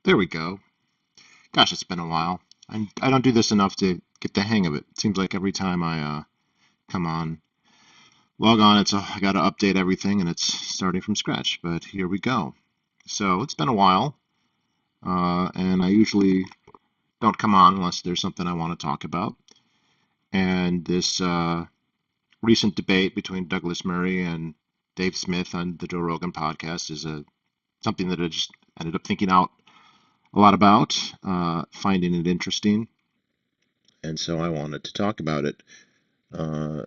There we go. Gosh, it's been a while. I don't do this enough to get the hang of it. It seems like every time I come on, log on, I got to update everything and it's starting from scratch. But here we go. So it's been a while, and I usually don't come on unless there's something I want to talk about. And this recent debate between Douglas Murray and Dave Smith on the Joe Rogan podcast is something that I just ended up thinking out a lot about, finding it interesting, and so I wanted to talk about it. Uh,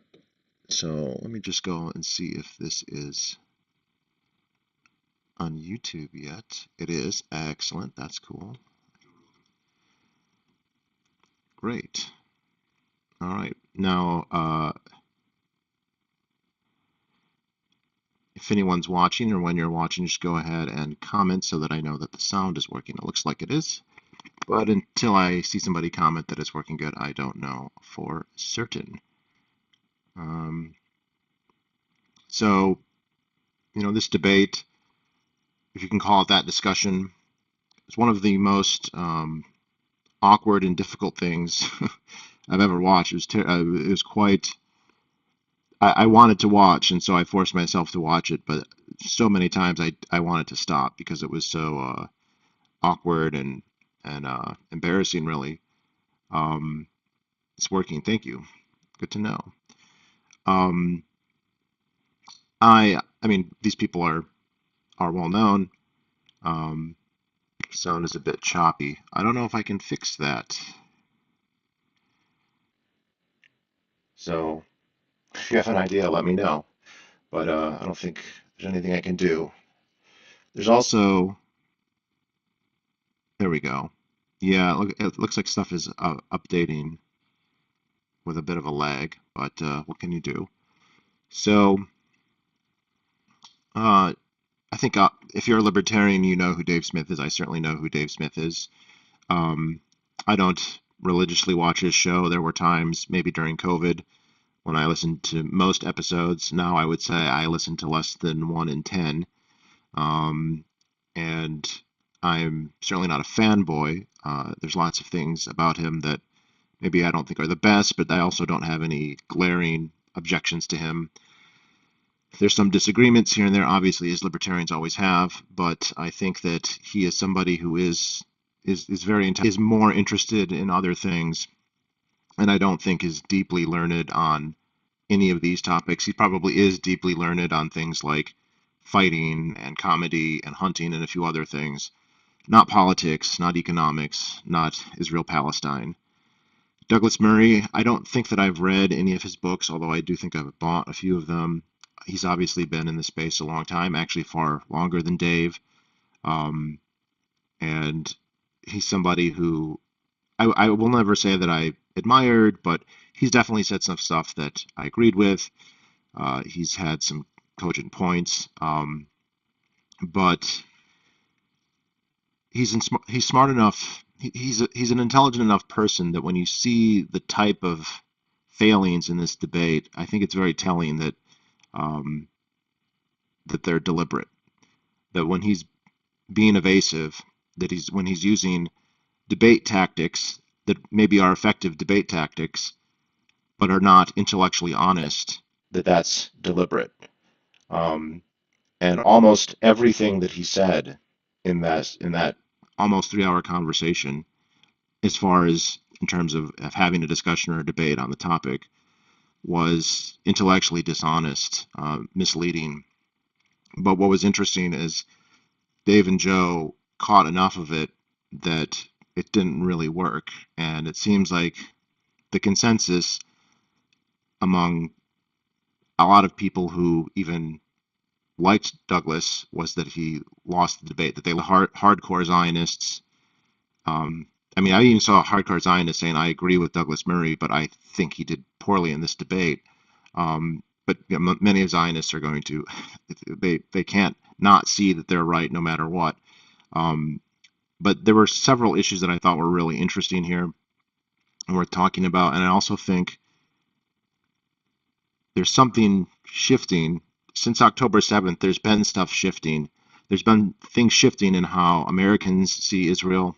so let me just go and see if this is on YouTube yet. It is. Excellent. That's cool. Great. All right. Now, if anyone's watching or when you're watching, just go ahead and comment so that I know that the sound is working. It looks like it is. But until I see somebody comment that it's working good, I don't know for certain. Um, so, this debate, if you can call it that, discussion, is one of the most awkward and difficult things I've ever watched. It was quite. I wanted to watch, and so I forced myself to watch it, but so many times I wanted to stop because it was so awkward and embarrassing, really. Um, it's working. Thank you. Good to know. Um, I mean, these people are well known. Um, Sound is a bit choppy. I don't know if I can fix that. So if you have an idea, let me know. But I don't think there's anything I can do. There's also, there we go. Yeah, it looks like stuff is updating with a bit of a lag, but what can you do? So, uh, I think if you're a libertarian, you know who Dave Smith is. I certainly know who Dave Smith is. Um, I don't religiously watch his show. There were times, maybe during COVID, when I listened to most episodes. Now I would say I listen to less than 1 in 10. Um, and I'm certainly not a fanboy. There's lots of things about him that maybe I don't think are the best, but I also don't have any glaring objections to him. There's some disagreements here and there, obviously, as libertarians always have, but I think that he is somebody who is very is more interested in other things, and I don't think is deeply learned on any of these topics. He probably is deeply learned on things like fighting and comedy and hunting and a few other things. Not politics, not economics, not Israel Palestine. Douglas Murray, I don't think that I've read any of his books, although I do think I've bought a few of them. He's obviously been in the space a long time, actually far longer than Dave. Um, and he's somebody who I will never say that I admired, but he's definitely said some stuff that I agreed with. He's had some cogent points, but he's smart enough. He's an intelligent enough person that when you see the type of failings in this debate, I think it's very telling um, that they're deliberate. That when he's being evasive, that he's when he's using debate tactics that maybe are effective debate tactics, but are not intellectually honest, that's deliberate. Um, and almost everything that he said in that almost 3 hour conversation, as far as in terms of having a discussion or a debate on the topic, was intellectually dishonest, misleading. But what was interesting is Dave and Joe caught enough of it that it didn't really work. And it seems like the consensus among a lot of people who even liked Douglas was that he lost the debate, that they were hardcore Zionists. Um, I mean, I even saw a hardcore Zionist saying, I agree with Douglas Murray, but I think he did poorly in this debate. But many of Zionists are going to, they can't not see that they're right no matter what. Um, but there were several issues that I thought were really interesting here and worth talking about. And I also think there's something shifting. Since October 7th, there's been stuff shifting. there's been things shifting in how Americans see Israel.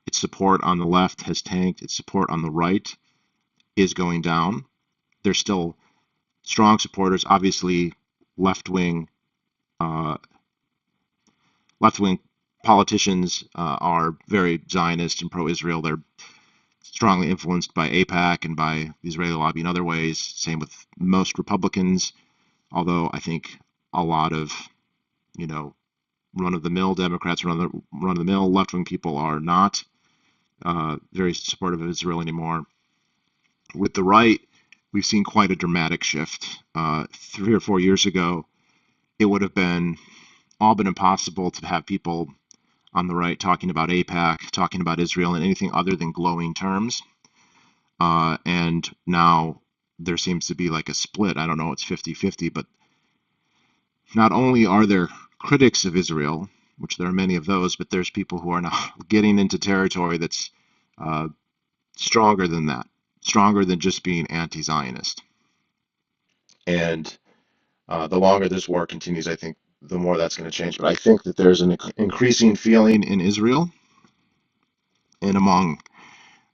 Its support on the left has tanked. Its support on the right is going down. There's still strong supporters. Obviously, left-wing uh, left-wing politicians are very Zionist and pro-Israel. They're strongly influenced by AIPAC and by the Israeli lobby in other ways. Same with most Republicans, although I think a lot of, you know, run-of-the-mill Democrats, run-of-the-mill left-wing people are not very supportive of Israel anymore. With the right, we've seen quite a dramatic shift. 3 or 4 years ago, it would have been all but impossible to have people on the right talking about AIPAC, talking about Israel in anything other than glowing terms. And now there seems to be like a split. I don't know, it's 50-50, but not only are there critics of Israel, which there are many of those, but there's people who are now getting into territory that's uh, stronger than that, stronger than just being anti-Zionist. And the longer this war continues, I think the more that's going to change. But I think that there's an increasing feeling in Israel and among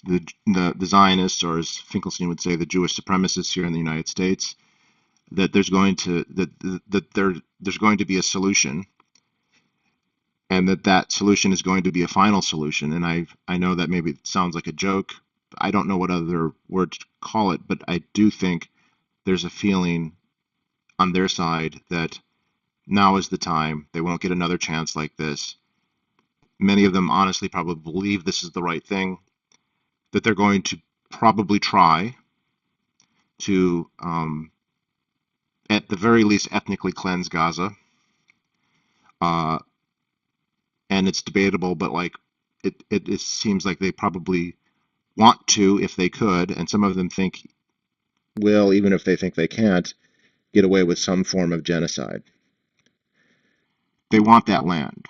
the Zionists, or as Finkelstein would say, the Jewish supremacists here in the United States, that there's going to be a solution, and that solution is going to be a final solution. And I know that maybe it sounds like a joke. I don't know what other word to call it, but I do think there's a feeling on their side that now is the time. They won't get another chance like this. Many of them honestly probably believe this is the right thing, that they're going to probably try to, at the very least, ethnically cleanse Gaza. Uh, and it's debatable, but like it seems like they probably want to if they could, and some of them think will, even if they think they can't, get away with some form of genocide. They want that land.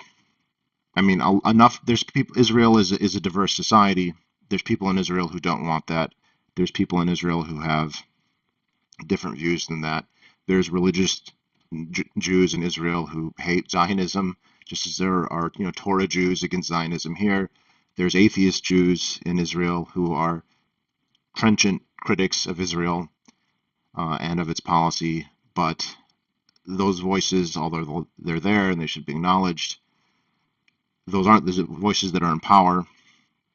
I mean, enough. There's people. Israel is a diverse society. There's people in Israel who don't want that. There's people in Israel who have different views than that. There's religious Jews in Israel who hate Zionism, just as there are, Torah Jews against Zionism here. There's atheist Jews in Israel who are trenchant critics of Israel and of its policy, but those voices, although they're there and they should be acknowledged, those aren't the voices that are in power.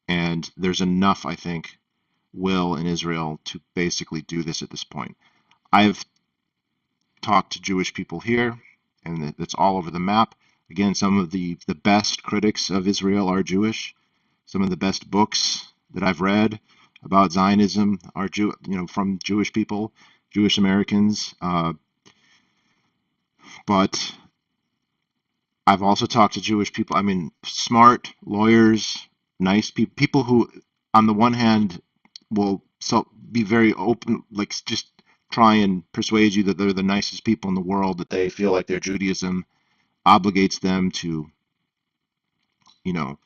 And there's enough, I think, will in Israel to basically do this at this point. I've talked to Jewish people here, and it's all over the map. Again, some of the best critics of Israel are Jewish. Some of the best books that I've read about Zionism are from Jewish people, Jewish Americans. But I've also talked to Jewish people. I mean, smart lawyers, nice people, people who, on the one hand, will be very open, like just try and persuade you that they're the nicest people in the world, that they feel like their Judaism obligates them to, you know,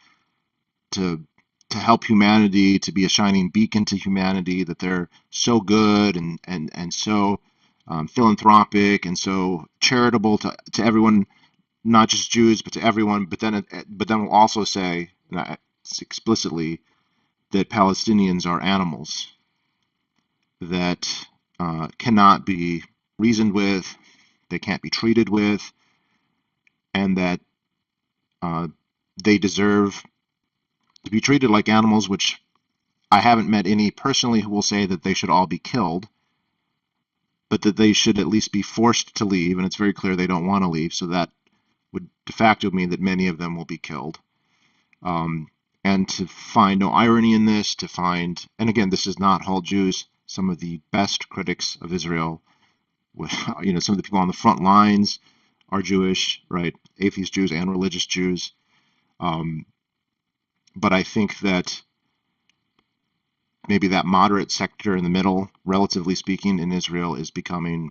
to help humanity, to be a shining beacon to humanity, that they're so good and so philanthropic and so charitable to everyone, not just Jews, but to everyone. But then we'll also say explicitly that Palestinians are animals that cannot be reasoned with, they can't be treated with, and that they deserve to be treated like animals, which I haven't met any personally who will say that they should all be killed, but that they should at least be forced to leave, and it's very clear they don't want to leave, so that would de facto mean that many of them will be killed. And to find no irony in this, and again, this is not all Jews, some of the best critics of Israel, some of the people on the front lines are Jewish, right? Atheist Jews and religious Jews. But I think that maybe that moderate sector in the middle, relatively speaking, in Israel is becoming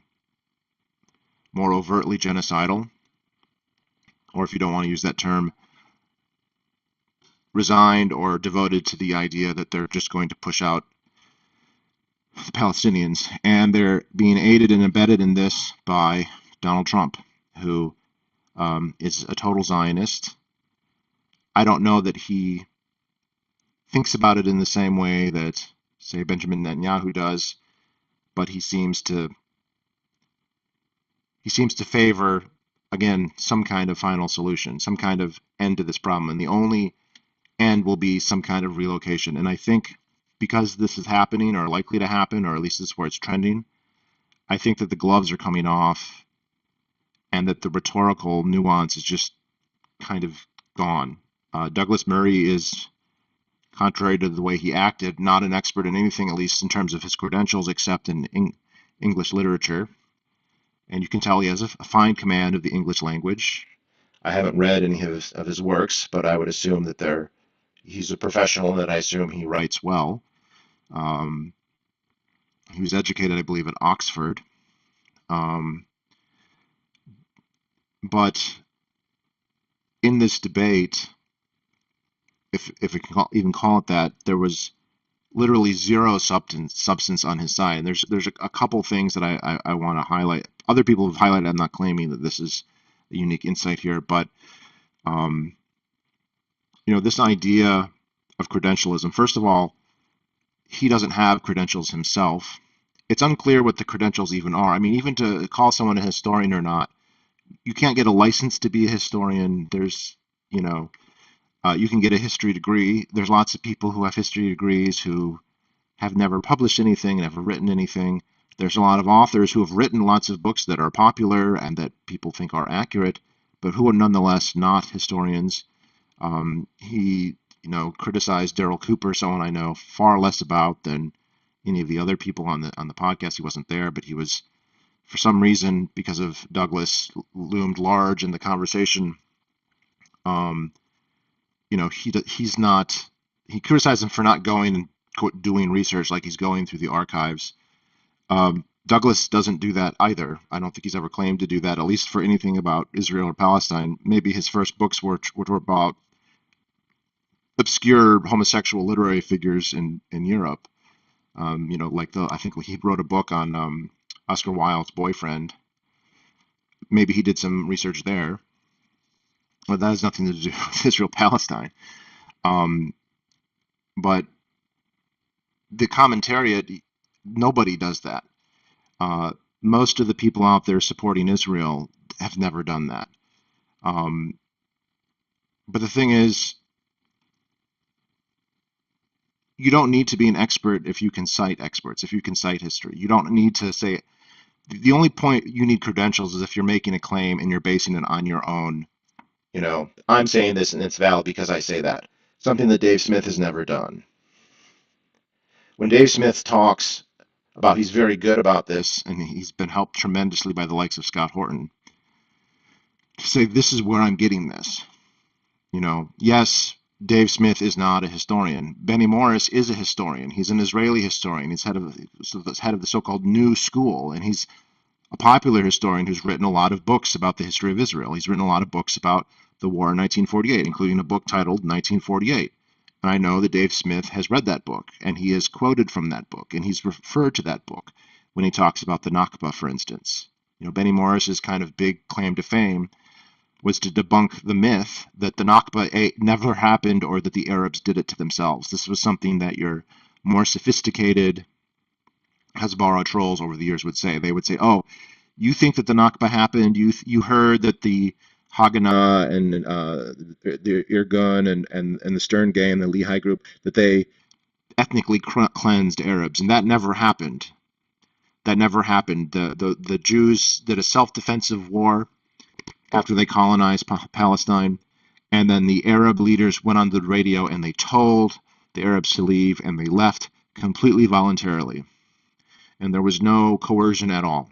more overtly genocidal, or if you don't want to use that term, resigned or devoted to the idea that they're just going to push out the Palestinians. And they're being aided and abetted in this by Donald Trump, who is a total Zionist. I don't know that he thinks about it in the same way that, say, Benjamin Netanyahu does, but he seems to favor, again, some kind of final solution, some kind of end to this problem, and the only end will be some kind of relocation. And I think because this is happening, or likely to happen, or at least this is where it's trending, I think that the gloves are coming off, and that the rhetorical nuance is just kind of gone. Douglas Murray is, contrary to the way he acted, not an expert in anything, at least in terms of his credentials, except in English literature. And you can tell he has a fine command of the English language. I haven't read any of his works, but I would assume that he's a professional, and that I assume he writes well. Um, he was educated, I believe, at Oxford. Um, but in this debate, if we can even call it that, there was literally zero substance on his side. And there's a couple things that I want to highlight. Other people have highlighted. I'm not claiming that this is a unique insight here, but um, this idea of credentialism. First of all, he doesn't have credentials himself. It's unclear what the credentials even are. I mean, even to call someone a historian or not, you can't get a license to be a historian. You know, you can get a history degree. There's lots of people who have history degrees who have never published anything, never written anything. There's a lot of authors who have written lots of books that are popular and that people think are accurate, but who are nonetheless not historians. He, criticized Daryl Cooper, someone I know far less about than any of the other people on the podcast. He wasn't there, but he was, for some reason, because of Douglas, loomed large in the conversation. Um, he's not. He criticized him for not going and doing research, like he's going through the archives. Douglas doesn't do that either. I don't think he's ever claimed to do that, at least for anything about Israel or Palestine. Maybe his first books were about obscure homosexual literary figures in Europe. Like I think he wrote a book on Oscar Wilde's boyfriend. Maybe he did some research there, but that has nothing to do with Israel Palestine. Um, but the commentariat, nobody does that. Uh, Most of the people out there supporting Israel have never done that. Um, but the thing is, you don't need to be an expert if you can cite experts, if you can cite history. You don't need to say, the only point you need credentials is if you're making a claim and you're basing it on your own. I'm saying this and it's valid because I say that. Something that Dave Smith has never done. When Dave Smith talks about, he's very good about this, and he's been helped tremendously by the likes of Scott Horton, to say, this is where I'm getting this. Yes, Dave Smith is not a historian. Benny Morris is a historian. He's an Israeli historian. He's head of the so-called New School, and he's a popular historian who's written a lot of books about the history of Israel. He's written a lot of books about the war in 1948, including a book titled 1948. And I know that Dave Smith has read that book, and he has quoted from that book, and he's referred to that book when he talks about the Nakba, for instance. Benny Morris's kind of big claim to fame was to debunk the myth that the Nakba never happened, or that the Arabs did it to themselves. This was something that your more sophisticated Hasbara trolls over the years would say. They would say, "Oh, you think that the Nakba happened? You heard that the Haganah and the Irgun and the Stern Gang and the Lehi group, that they ethnically cleansed Arabs, and that never happened. That never happened. The Jews did a self-defensive war after they colonized Palestine, and then the Arab leaders went on the radio and they told the Arabs to leave, and they left completely voluntarily, and there was no coercion at all.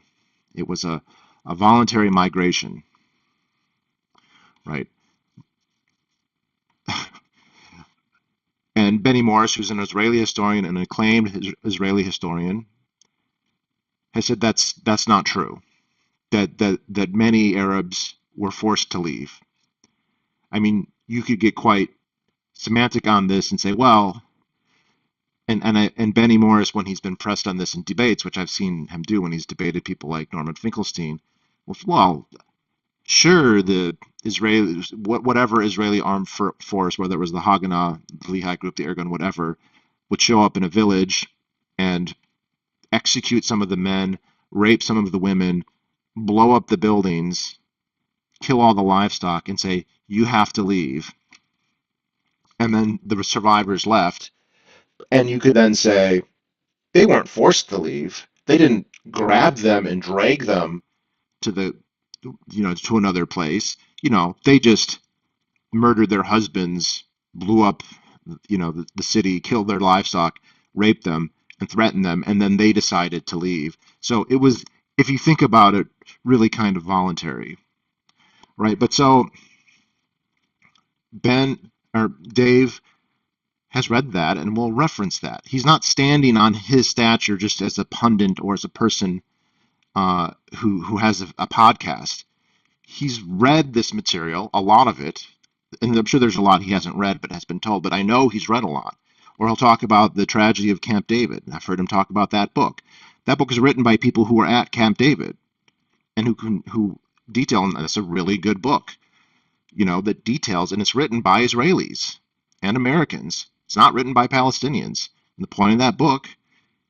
It was a voluntary migration, right?" And Benny Morris, who's an Israeli historian, an acclaimed Israeli historian, has said that's not true. That many Arabs were forced to leave. I mean, you could get quite semantic on this and say, well, and Benny Morris, when he's been pressed on this in debates, which I've seen him do when he's debated people like Norman Finkelstein, well, Sure, the Israeli, whatever Israeli armed force, whether it was the Haganah, the Lehigh Group, the Irgun, whatever, would show up in a village and execute some of the men, rape some of the women, blow up the buildings, kill all the livestock, and say, you have to leave. And then the survivors left. And you could then say, they weren't forced to leave. They didn't grab them and drag them to to another place. They just murdered their husbands, blew up, the city, killed their livestock, raped them, and threatened them, and then they decided to leave. So it was, if you think about it, really kind of voluntary, right? But so Ben or Dave has read that and will reference that. He's not standing on his stature just as a pundit or as a person who has a podcast. He's read this material, a lot of it, and I'm sure there's a lot he hasn't read but has been told, but I know he's read a lot. Or he'll talk about the tragedy of Camp David. I've heard him talk about that book. That book is written by people who were at Camp David and who detail, and it's a really good book, that details, and it's written by Israelis and Americans. It's not written by Palestinians. And the point of that book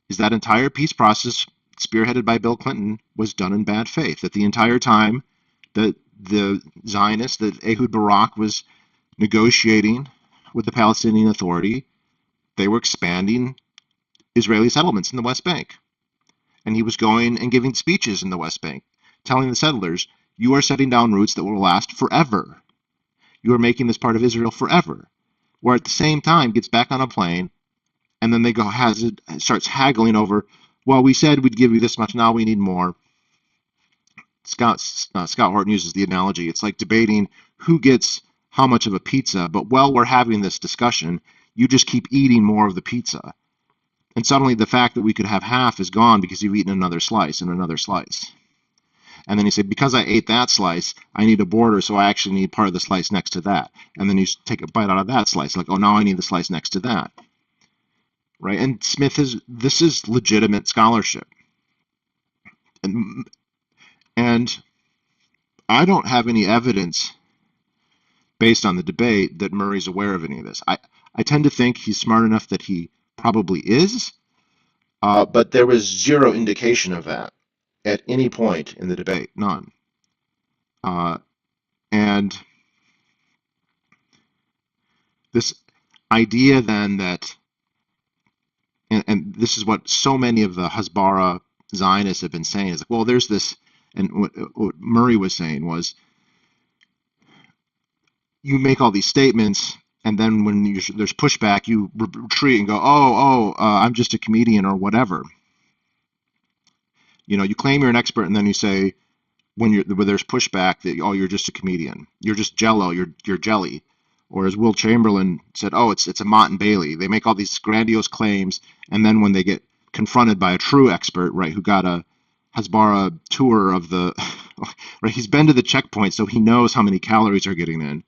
is that entire peace process, spearheaded by Bill Clinton, was done in bad faith. That the entire time that the Zionists, that Ehud Barak was negotiating with the Palestinian Authority, they were expanding Israeli settlements in the West Bank. And he was going and giving speeches in the West Bank, telling the settlers, you are setting down roots that will last forever. You are making this part of Israel forever. Where at the same time gets back on a plane, and then starts haggling over, well, we said we'd give you this much, now we need more. Scott Horton uses the analogy. It's like debating who gets how much of a pizza, but while we're having this discussion, you just keep eating more of the pizza. And suddenly the fact that we could have half is gone because you've eaten another slice and another slice. And then you say, because I ate that slice, I need a border, so I actually need part of the slice next to that. And then you take a bite out of that slice, like, oh, now I need the slice next to that. Right? And this is legitimate scholarship. And I don't have any evidence based on the debate that Murray's aware of any of this. I tend to think he's smart enough that he probably is, but there was zero indication of that at any point in the debate, none. Uh, and this idea then that, and this is what so many of the Hasbara Zionists have been saying, is like, well, there's this, and what Murray was saying was, you make all these statements, and then when there's pushback, you retreat and go, I'm just a comedian or whatever. You claim you're an expert, and then you say, when there's pushback, that, oh, you're just a comedian, you're just Jello, you're jelly. Or as Will Chamberlain said, oh, it's a Mott and Bailey. They make all these grandiose claims, and then when they get confronted by a true expert, right, who got a Hasbara tour of the, right, he's been to the checkpoint, so he knows how many calories are getting in.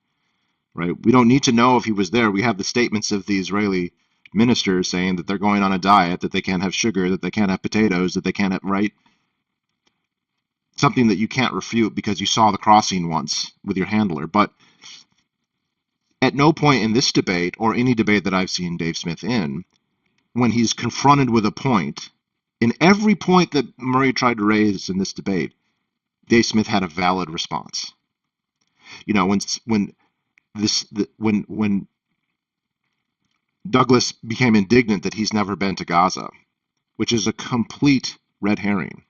Right? We don't need to know if he was there. We have the statements of the Israeli ministers saying that they're going on a diet, that they can't have sugar, that they can't have potatoes, that they can't have, right? Something that you can't refute because you saw the crossing once with your handler. But at no point in this debate, or any debate that I've seen Dave Smith in, when he's confronted with a point, in every point that Murray tried to raise in this debate, Dave Smith had a valid response. When Douglas became indignant that he's never been to Gaza, which is a complete red herring,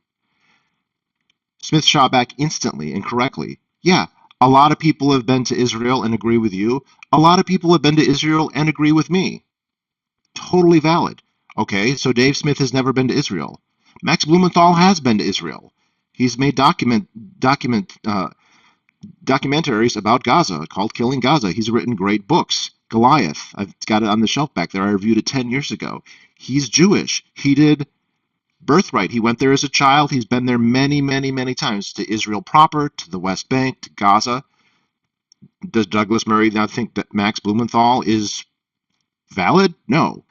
Smith shot back instantly and correctly. Yeah, a lot of people have been to Israel and agree with you. A lot of people have been to Israel and agree with me. Totally valid. Okay, so Dave Smith has never been to Israel. Max Blumenthal has been to Israel. He's made documentaries about Gaza called Killing Gaza. He's written great books. Goliath, I've got it on the shelf back there. I reviewed it 10 years ago. He's Jewish. He did Birthright. He went there as a child. He's been there many, many, many times, to Israel proper, to the West Bank, to Gaza. Does Douglas Murray now think that Max Blumenthal is valid? No.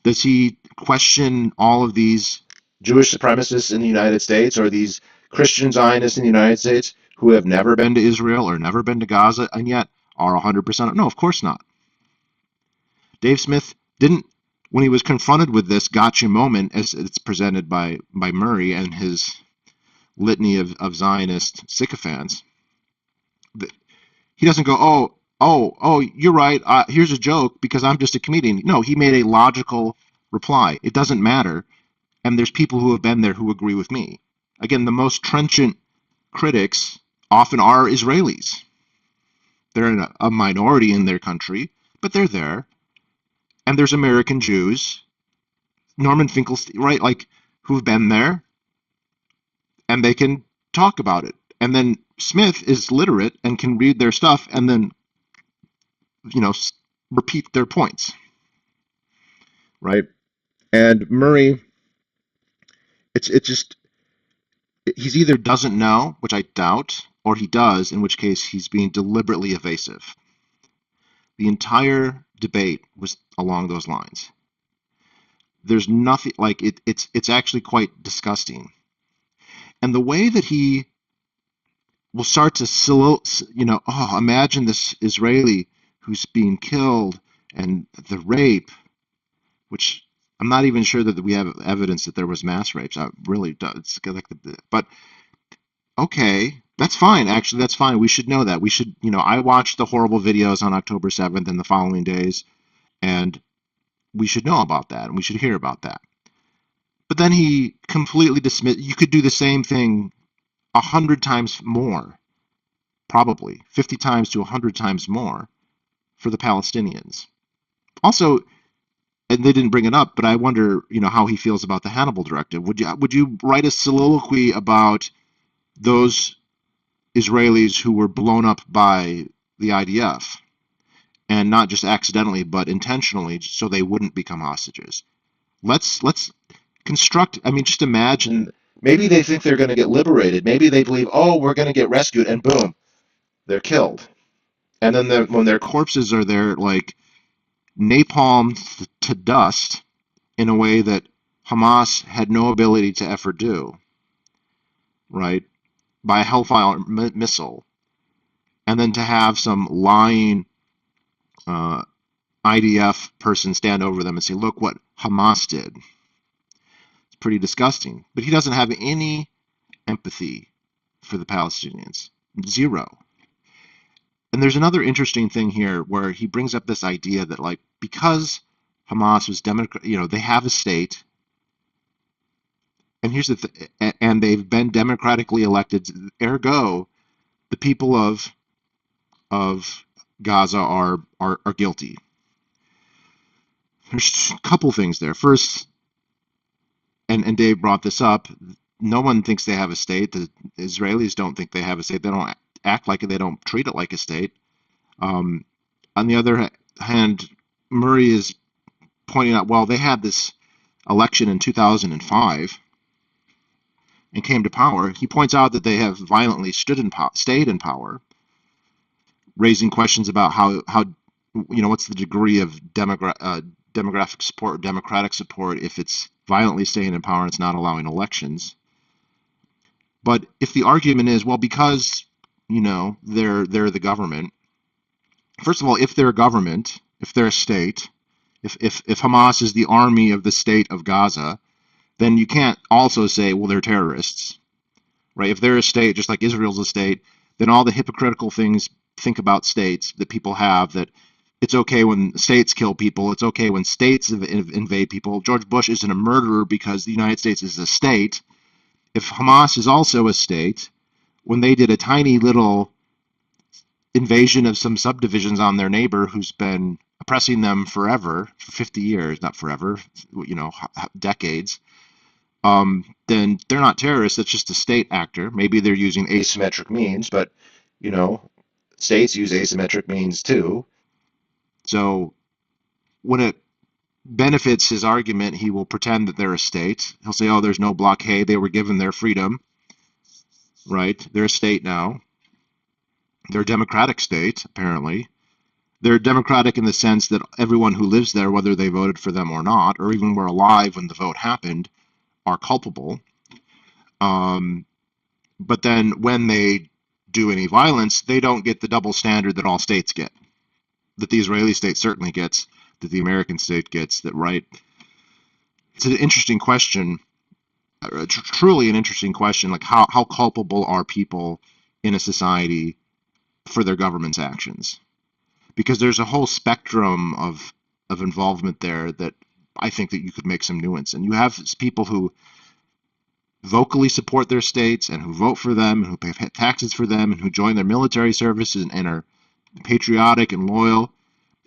Does he question all of these Jewish supremacists in the United States, or these Christian Zionists in the United States? who have never been to Israel or never been to Gaza and yet are 100%. No, of course not. Dave Smith didn't, when he was confronted with this gotcha moment, as it's presented by Murray and his litany of Zionist sycophants, he doesn't go, oh, you're right. Here's a joke because I'm just a comedian. No, he made a logical reply. It doesn't matter. And there's people who have been there who agree with me. Again, the most trenchant critics often are Israelis. They're in a minority in their country, but they're there. And there's American Jews, Norman Finkelstein, right? Like, who've been there and they can talk about it. And then Smith is literate and can read their stuff and then, you know, repeat their points, right? And Murray, it's just he's either doesn't know, which I doubt, or he does, in which case he's being deliberately evasive. The entire debate was along those lines. There's nothing like it's actually quite disgusting. And the way that he will start to, oh, imagine this Israeli who's being killed and the rape, which I'm not even sure that we have evidence that there was mass rapes. I really do. It's like but okay, that's fine. Actually, that's fine. We should know that. We should, I watched the horrible videos on October 7th and the following days, and we should know about that, and we should hear about that. But then he completely dismissed. You could do the same thing 100 times more, probably 50 times to 100 times more for the Palestinians. Also, and they didn't bring it up, but I wonder, how he feels about the Hannibal Directive. Would you write a soliloquy about those Israelis who were blown up by the IDF, and not just accidentally, but intentionally, so they wouldn't become hostages? Let's construct. I mean, just imagine. Maybe they think they're going to get liberated. Maybe they believe, oh, we're going to get rescued, and boom, they're killed. And then when their corpses are there, like napalmed to dust in a way that Hamas had no ability to ever do, right? By a Hellfire missile. And then to have some lying uh, IDF person stand over them and say, look what Hamas did. It's pretty disgusting. But he doesn't have any empathy for the Palestinians. Zero. And there's another interesting thing here where he brings up this idea that, like, because Hamas was they have a state, and here's and they've been democratically elected. Ergo, the people of Gaza are guilty. There's a couple things there. First, and Dave brought this up. No one thinks they have a state. The Israelis don't think they have a state. They don't act like it. They don't treat it like a state. On the other hand, Murray is pointing out, well, they had this election in 2005 and came to power. He points out that they have violently stayed in power, raising questions about how what's the degree of demographic support or democratic support if it's violently staying in power and it's not allowing elections. But if the argument is, well, because they're the government. First of all, if they're a government, if they're a state, if Hamas is the army of the state of Gaza, then you can't also say, well, they're terrorists, right? If they're a state, just like Israel's a state, then all the hypocritical things think about states that people have, that it's okay when states kill people, it's okay when states invade people. George Bush isn't a murderer because the United States is a state. If Hamas is also a state, when they did a tiny little invasion of some subdivisions on their neighbor who's been oppressing them forever, for 50 years, not forever, decades, then they're not terrorists. It's just a state actor. Maybe they're using asymmetric means, but, states use asymmetric means too. So when it benefits his argument, he will pretend that they're a state. He'll say, oh, there's no blockade. They were given their freedom, right? They're a state now. They're a democratic state, apparently. They're democratic in the sense that everyone who lives there, whether they voted for them or not, or even were alive when the vote happened, are culpable. But then when they do any violence, they don't get the double standard that all states get, that the Israeli state certainly gets, that the American state gets. That right? It's an interesting question, truly an interesting question. Like how culpable are people in a society for their government's actions? Because there's a whole spectrum of involvement there that I think that you could make some nuance. And you have people who vocally support their states and who vote for them and who pay taxes for them and who join their military services and are patriotic and loyal.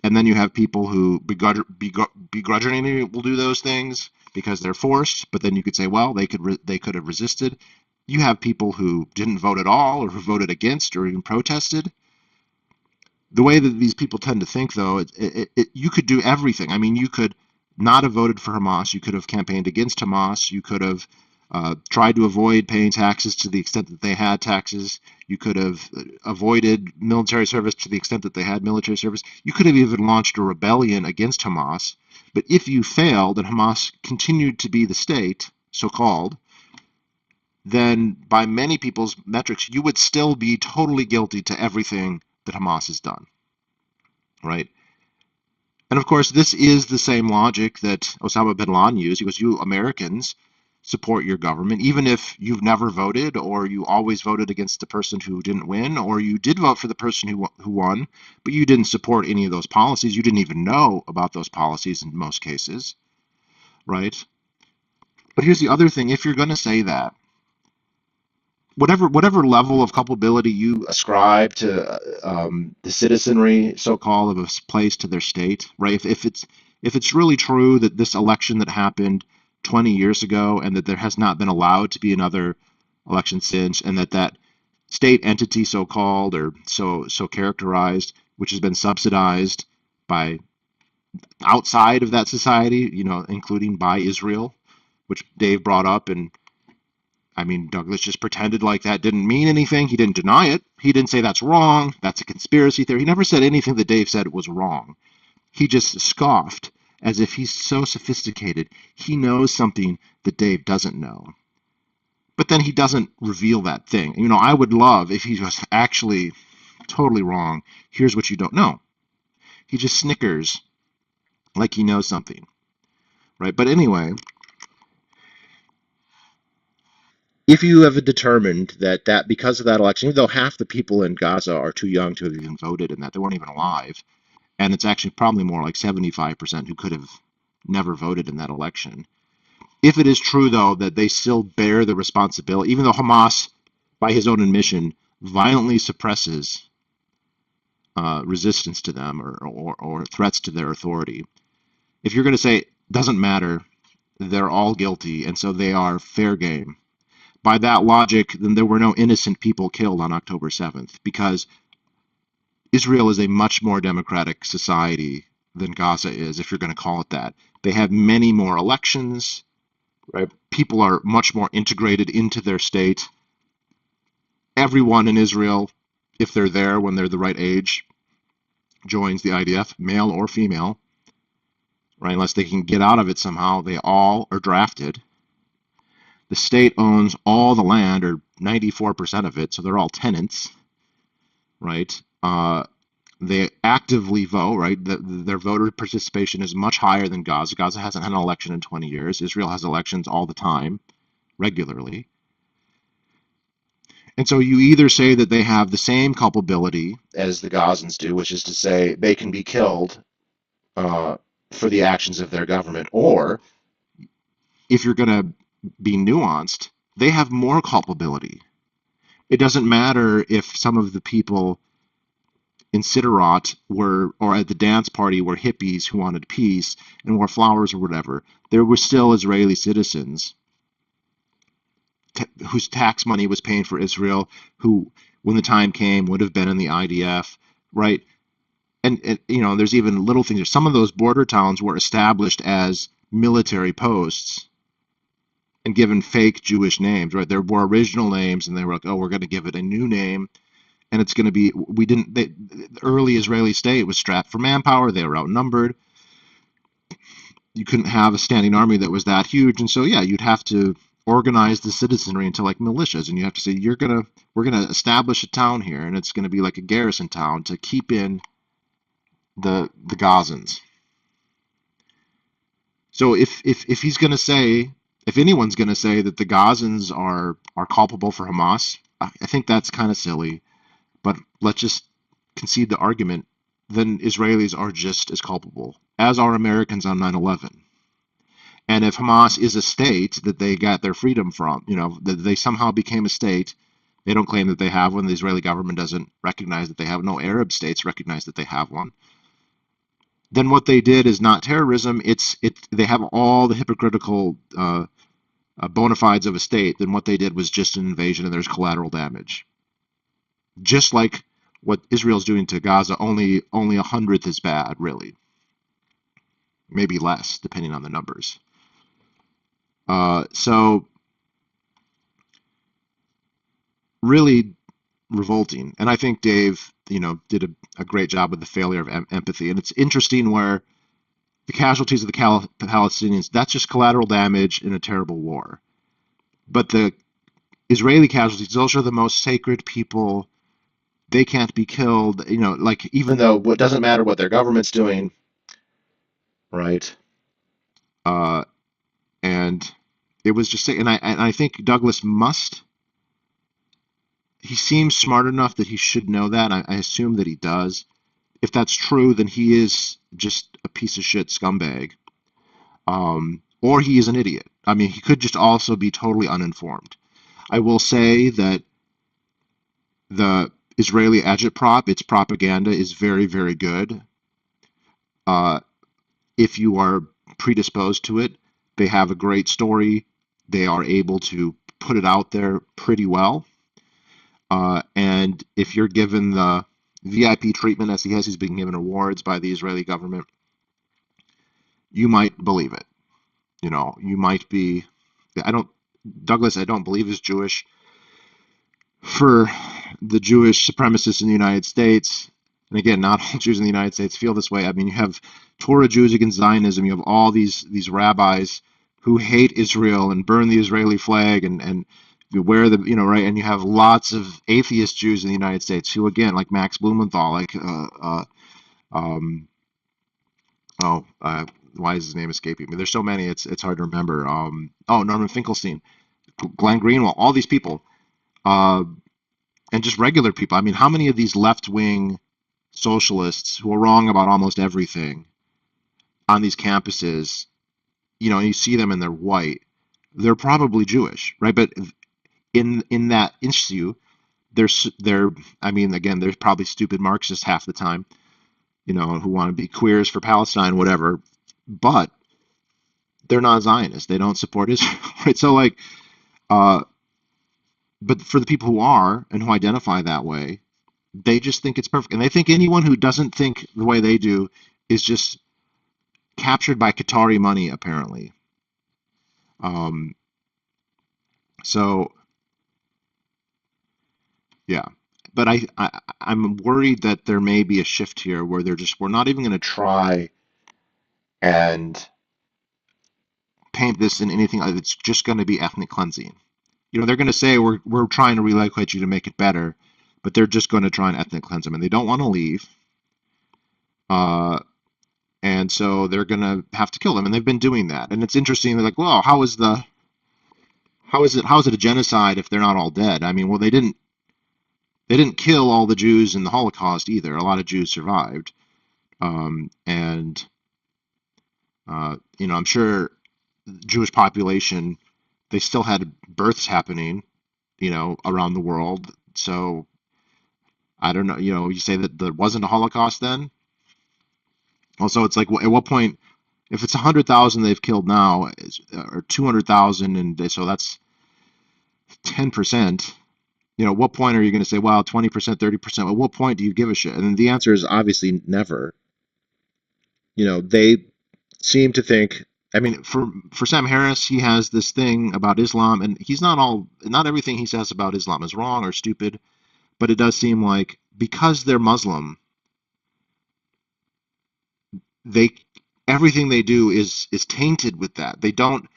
And then you have people who begrudgingly will do those things because they're forced. But then you could say, well, they could have resisted. You have people who didn't vote at all or who voted against or even protested. The way that these people tend to think, though, you could do everything. I mean, you could not have voted for Hamas. You could have campaigned against Hamas. You could have tried to avoid paying taxes to the extent that they had taxes. You could have avoided military service to the extent that they had military service. You could have even launched a rebellion against Hamas. But if you failed and Hamas continued to be the state, so-called, then by many people's metrics, you would still be totally guilty to everything that Hamas has done, right? And of course, this is the same logic that Osama bin Laden used. He goes, you Americans support your government, even if you've never voted or you always voted against the person who didn't win, or you did vote for the person who won, but you didn't support any of those policies. You didn't even know about those policies in most cases, right? But here's the other thing. If you're going to say that, whatever level of culpability you ascribe to the citizenry, so-called, of a place to their state, right? If it's really true that this election that happened 20 years ago and that there has not been allowed to be another election since, and that state entity, so-called or so characterized, which has been subsidized by outside of that society, including by Israel, which Dave brought up. And I mean, Douglas just pretended like that didn't mean anything. He didn't deny it. He didn't say that's wrong. That's a conspiracy theory. He never said anything that Dave said was wrong. He just scoffed as if he's so sophisticated. He knows something that Dave doesn't know. But then he doesn't reveal that thing. I would love if he was actually totally wrong. Here's what you don't know. He just snickers like he knows something, right? But anyway, if you have determined that because of that election, even though half the people in Gaza are too young to have even voted in that, they weren't even alive, and it's actually probably more like 75% who could have never voted in that election. If it is true, though, that they still bear the responsibility, even though Hamas, by his own admission, violently suppresses resistance to them or threats to their authority, if you're going to say, doesn't matter, they're all guilty, and so they are fair game, by that logic, then there were no innocent people killed on October 7th, because Israel is a much more democratic society than Gaza is, if you're going to call it that. They have many more elections, right? People are much more integrated into their state. Everyone in Israel, if they're there when they're the right age, joins the IDF, male or female, right? Unless they can get out of it somehow, they all are drafted. The state owns all the land, or 94% of it, so they're all tenants, right? They actively vote, right? Their voter participation is much higher than Gaza. Gaza hasn't had an election in 20 years. Israel has elections all the time, regularly. And so you either say that they have the same culpability as the Gazans do, which is to say they can be killed for the actions of their government, or if you're going to be nuanced, they have more culpability. It doesn't matter if some of the people in Siderot or at the dance party were hippies who wanted peace and wore flowers or whatever. There were still Israeli citizens whose tax money was paying for Israel, who, when the time came, would have been in the IDF, right? And there's even little things. Some of those border towns were established as military posts and given fake Jewish names, right? There were original names, and they were like, oh, we're going to give it a new name, and it's going to be, the early Israeli state was strapped for manpower. They were outnumbered. You couldn't have a standing army that was that huge, and so, yeah, you'd have to organize the citizenry into like militias, and you have to say we're gonna establish a town here, and it's gonna be like a garrison town to keep in the Gazans. So if he's gonna say, if anyone's gonna say that the Gazans are culpable for Hamas, I think that's kind of silly. But let's just concede the argument. Then Israelis are just as culpable as are Americans on 9/11. And if Hamas is a state that they got their freedom from, that they somehow became a state, they don't claim that they have one. The Israeli government doesn't recognize that they have. No Arab states recognize that they have one. Then what they did is not terrorism. They have all the hypocritical bona fides of a state. Then what they did was just an invasion, and there's collateral damage. Just like what Israel's doing to Gaza, only a hundredth as bad, really. Maybe less, depending on the numbers. So really revolting. And I think Dave, did a great job with the failure of empathy. And it's interesting where the casualties of the Palestinians, that's just collateral damage in a terrible war. But the Israeli casualties, those are the most sacred people. They can't be killed, like even though it doesn't matter what their government's doing, right? Uh, and it was just, and I think Douglas must. He seems smart enough that he should know that. I assume that he does. If that's true, then he is just a piece of shit scumbag. Or he is an idiot. I mean, he could just also be totally uninformed. I will say that the Israeli agitprop, its propaganda, is very, very good. Uh, if you are predisposed to it, they have a great story. They are able to put it out there pretty well. And if you're given the VIP treatment as he has, he's been given awards by the Israeli government, you might believe it. You might be. Douglas, I don't believe is Jewish. For the Jewish supremacists in the United States, and again, not all Jews in the United States feel this way. I mean, you have Torah Jews against Zionism. You have all these rabbis who hate Israel and burn the Israeli flag and you wear the right, and you have lots of atheist Jews in the United States who, again, like Max Blumenthal, like um oh why is his name escaping me? There's so many, it's hard to remember. Norman Finkelstein, Glenn Greenwald, all these people, uh, and just regular people. I mean, how many of these left wing socialists who are wrong about almost everything on these campuses, and you see them and they're white, they're probably Jewish, right? But in that issue, they're I mean, again, there's probably stupid Marxists half the time, who want to be queers for Palestine, whatever, but they're not Zionists. They don't support Israel, right? So like, uh, but for the people who are and who identify that way, they just think it's perfect, and they think anyone who doesn't think the way they do is just captured by Qatari money, apparently. Um, so yeah, but I'm worried that there may be a shift here where we're not even going to try and paint this in anything. It's just going to be ethnic cleansing. They're going to say we're trying to relocate you to make it better, but they're just going to try and ethnic cleanse them, and they don't want to leave. Uh, and so they're going to have to kill them, and they've been doing that. And it's interesting. They're like, well, how is it a genocide if they're not all dead? I mean, well, they didn't kill all the Jews in the Holocaust either. A lot of Jews survived, and I'm sure the Jewish population, they still had births happening, around the world. So I don't know. You say that there wasn't a Holocaust then. Also, it's like, at what point, if it's 100,000 they've killed now, or 200,000, and so that's 10%. At what point are you going to say, wow, 20%, 30%? At what point do you give a shit? And the answer is obviously never. They seem to think. I mean, for Sam Harris, he has this thing about Islam, and not everything he says about Islam is wrong or stupid, but it does seem like because they're Muslim, they everything they do is tainted with that. They don't.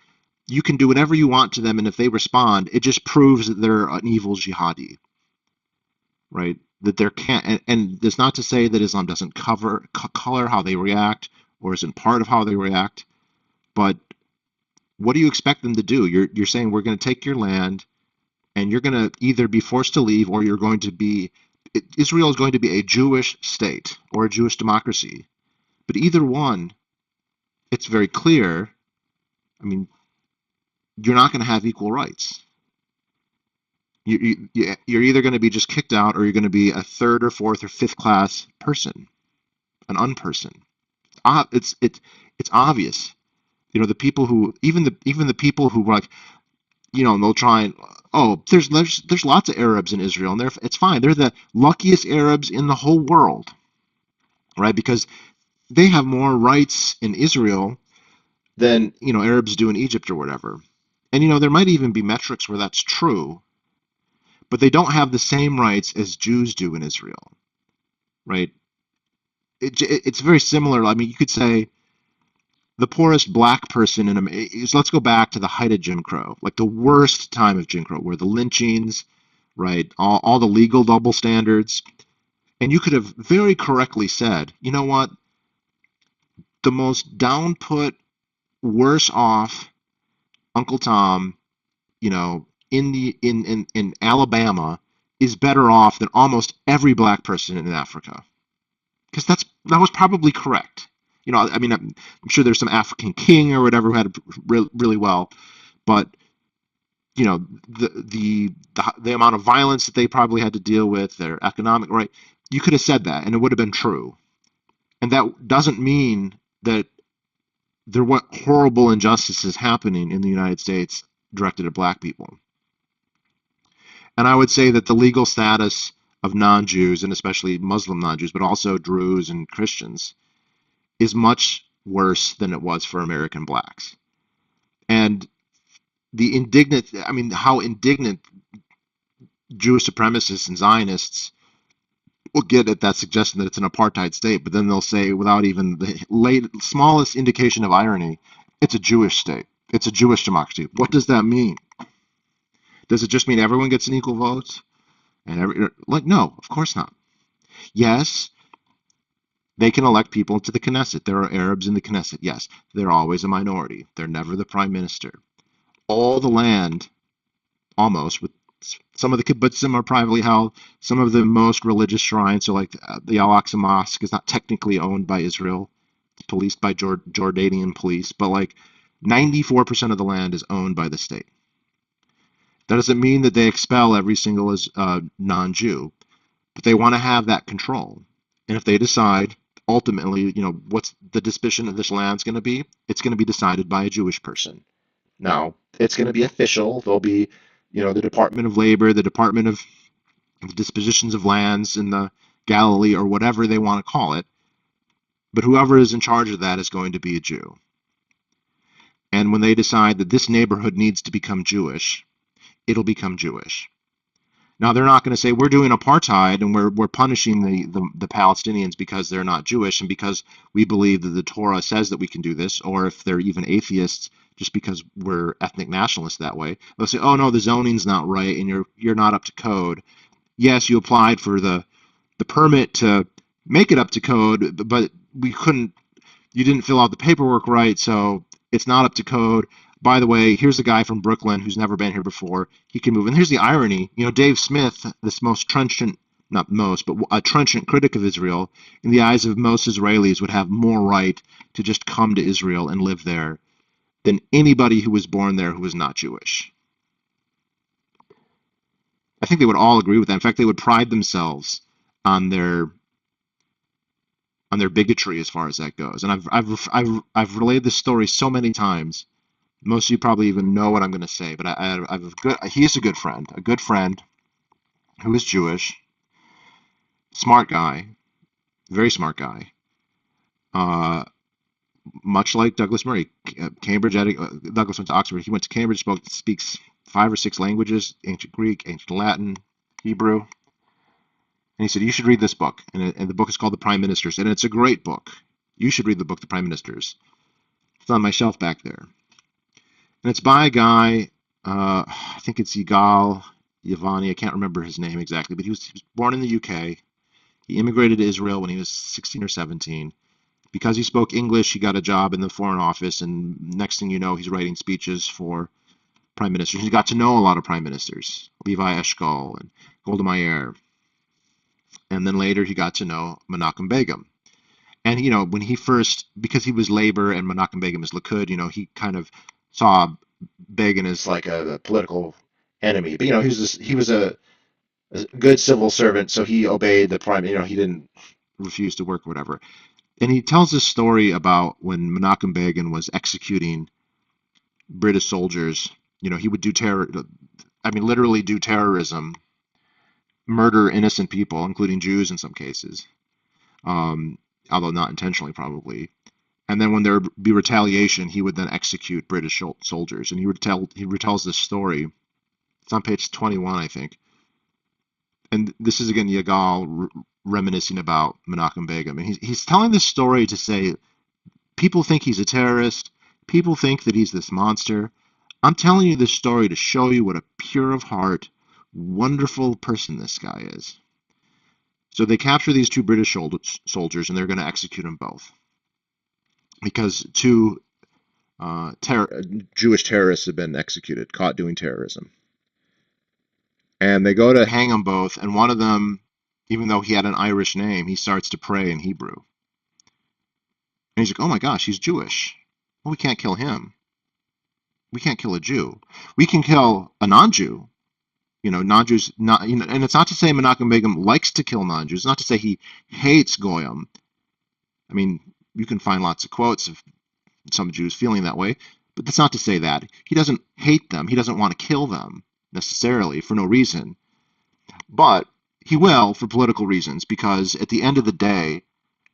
you can do whatever you want to them, and if they respond, it just proves that they're an evil jihadi, right? That there can't, and it's not to say that Islam doesn't color how they react or isn't part of how they react, but what do you expect them to do? You're saying we're going to take your land, and you're going to either be forced to leave, or you're going to be Israel is going to be a Jewish state or a Jewish democracy. But either one, it's very clear. I mean, you're not going to have equal rights. You're either going to be just kicked out, or you're going to be a third or fourth or fifth class person, an unperson. It's obvious. The people who even the people who like they'll try and there's lots of Arabs in Israel, and it's fine. They're the luckiest Arabs in the whole world, right? Because they have more rights in Israel than Arabs do in Egypt or whatever. And there might even be metrics where that's true, but they don't have the same rights as Jews do in Israel, right? It's very similar. I mean, you could say the poorest black person in let's go back to the height of Jim Crow, like the worst time of Jim Crow, where the lynchings, right, all the legal double standards, and you could have very correctly said, you know what, the most down put, worse off Uncle Tom, in Alabama is better off than almost every black person in Africa, because that was probably correct. I mean, I'm sure there's some African king or whatever who had it really well, but the amount of violence that they probably had to deal with, their economic right, you could have said that, and it would have been true. And that doesn't mean that there weren't horrible injustices happening in the United States directed at black people. And I would say that the legal status of non-Jews, and especially Muslim non-Jews, but also Druze and Christians, is much worse than it was for American blacks. And how indignant Jewish supremacists and Zionists will get at that suggestion that it's an apartheid state, but then they'll say, without even the smallest indication of irony, it's a Jewish state. It's a Jewish democracy. What does that mean? Does it just mean everyone gets an equal vote? No, of course not. Yes, they can elect people to the Knesset. There are Arabs in the Knesset. Yes, they're always a minority. They're never the prime minister. All the land, almost, with some of the kibbutzim are privately held. Some of the most religious shrines, so like the Al-Aqsa Mosque, is not technically owned by Israel. It's policed by Jordanian police, but like 94% of the land is owned by the state. That doesn't mean that they expel every single non-Jew, but they want to have that control. And if they decide, ultimately, what's the disposition of this land's going to be, it's going to be decided by a Jewish person. Now, it's going to be official. There'll be, the Department of Labor, the Department of Dispositions of Lands in the Galilee, or whatever they want to call it. But whoever is in charge of that is going to be a Jew. And when they decide that this neighborhood needs to become Jewish, it'll become Jewish. Now, they're not going to say we're doing apartheid and we're punishing the Palestinians because they're not Jewish and because we believe that the Torah says that we can do this, or if they're even atheists, just because we're ethnic nationalists that way. They'll say, oh no, the zoning's not right and you're not up to code. Yes, you applied for the permit to make it up to code, but you didn't fill out the paperwork right, so it's not up to code. By the way, here's a guy from Brooklyn who's never been here before. He can move. And here's the irony. Dave Smith, this most trenchant, not most, but a trenchant critic of Israel, in the eyes of most Israelis, would have more right to just come to Israel and live there than anybody who was born there who was not Jewish. I think they would all agree with that. In fact, they would pride themselves on their bigotry as far as that goes. And I've relayed this story so many times. Most of you probably even know what I'm going to say, but he's a good friend who is Jewish, smart guy, very smart guy, much like Douglas Murray, Cambridge. Douglas went to Oxford. He went to Cambridge, speaks 5 or 6 languages: ancient Greek, ancient Latin, Hebrew. And he said, you should read this book. And the book is called The Prime Ministers, and it's a great book. You should read the book, The Prime Ministers. It's on my shelf back there. And it's by a guy, I think it's Yavani, I can't remember his name exactly, but he was born in the UK. He immigrated to Israel when he was 16 or 17. Because he spoke English, he got a job in the Foreign Office, and next thing you know, he's writing speeches for prime ministers. He got to know a lot of prime ministers, Levi Eshkol and Golda Meir, and then later he got to know Menachem Begum. And when he first, because he was Labor and Menachem Begum is Likud, he kind of saw Begin as like a political enemy. But he was a good civil servant, so he obeyed the prime. He didn't refuse to work or whatever. And he tells this story about when Menachem Begin was executing British soldiers. He would do terror. I mean, literally do terrorism, murder innocent people, including Jews in some cases, um, although not intentionally, probably. And then when there would be retaliation, he would then execute British soldiers. And he retells this story. It's on page 21, I think. And this is again Yagal reminiscing about Menachem Begum. And he's telling this story to say people think he's a terrorist. People think that he's this monster. I'm telling you this story to show you what a pure of heart, wonderful person this guy is. So they capture these two British soldiers and they're going to execute them both because two Jewish terrorists have been executed, caught doing terrorism. And they go to hang them both, and one of them, even though he had an Irish name, he starts to pray in Hebrew. And he's like, oh my gosh, he's Jewish. Well, we can't kill him. We can't kill a Jew. We can kill a non-Jew. Non-Jews, not, and it's not to say Menachem Begum likes to kill non-Jews. It's not to say he hates Goyim. I mean, you can find lots of quotes of some Jews feeling that way, but that's not to say that. He doesn't hate them. He doesn't want to kill them necessarily for no reason. But he will for political reasons, because at the end of the day,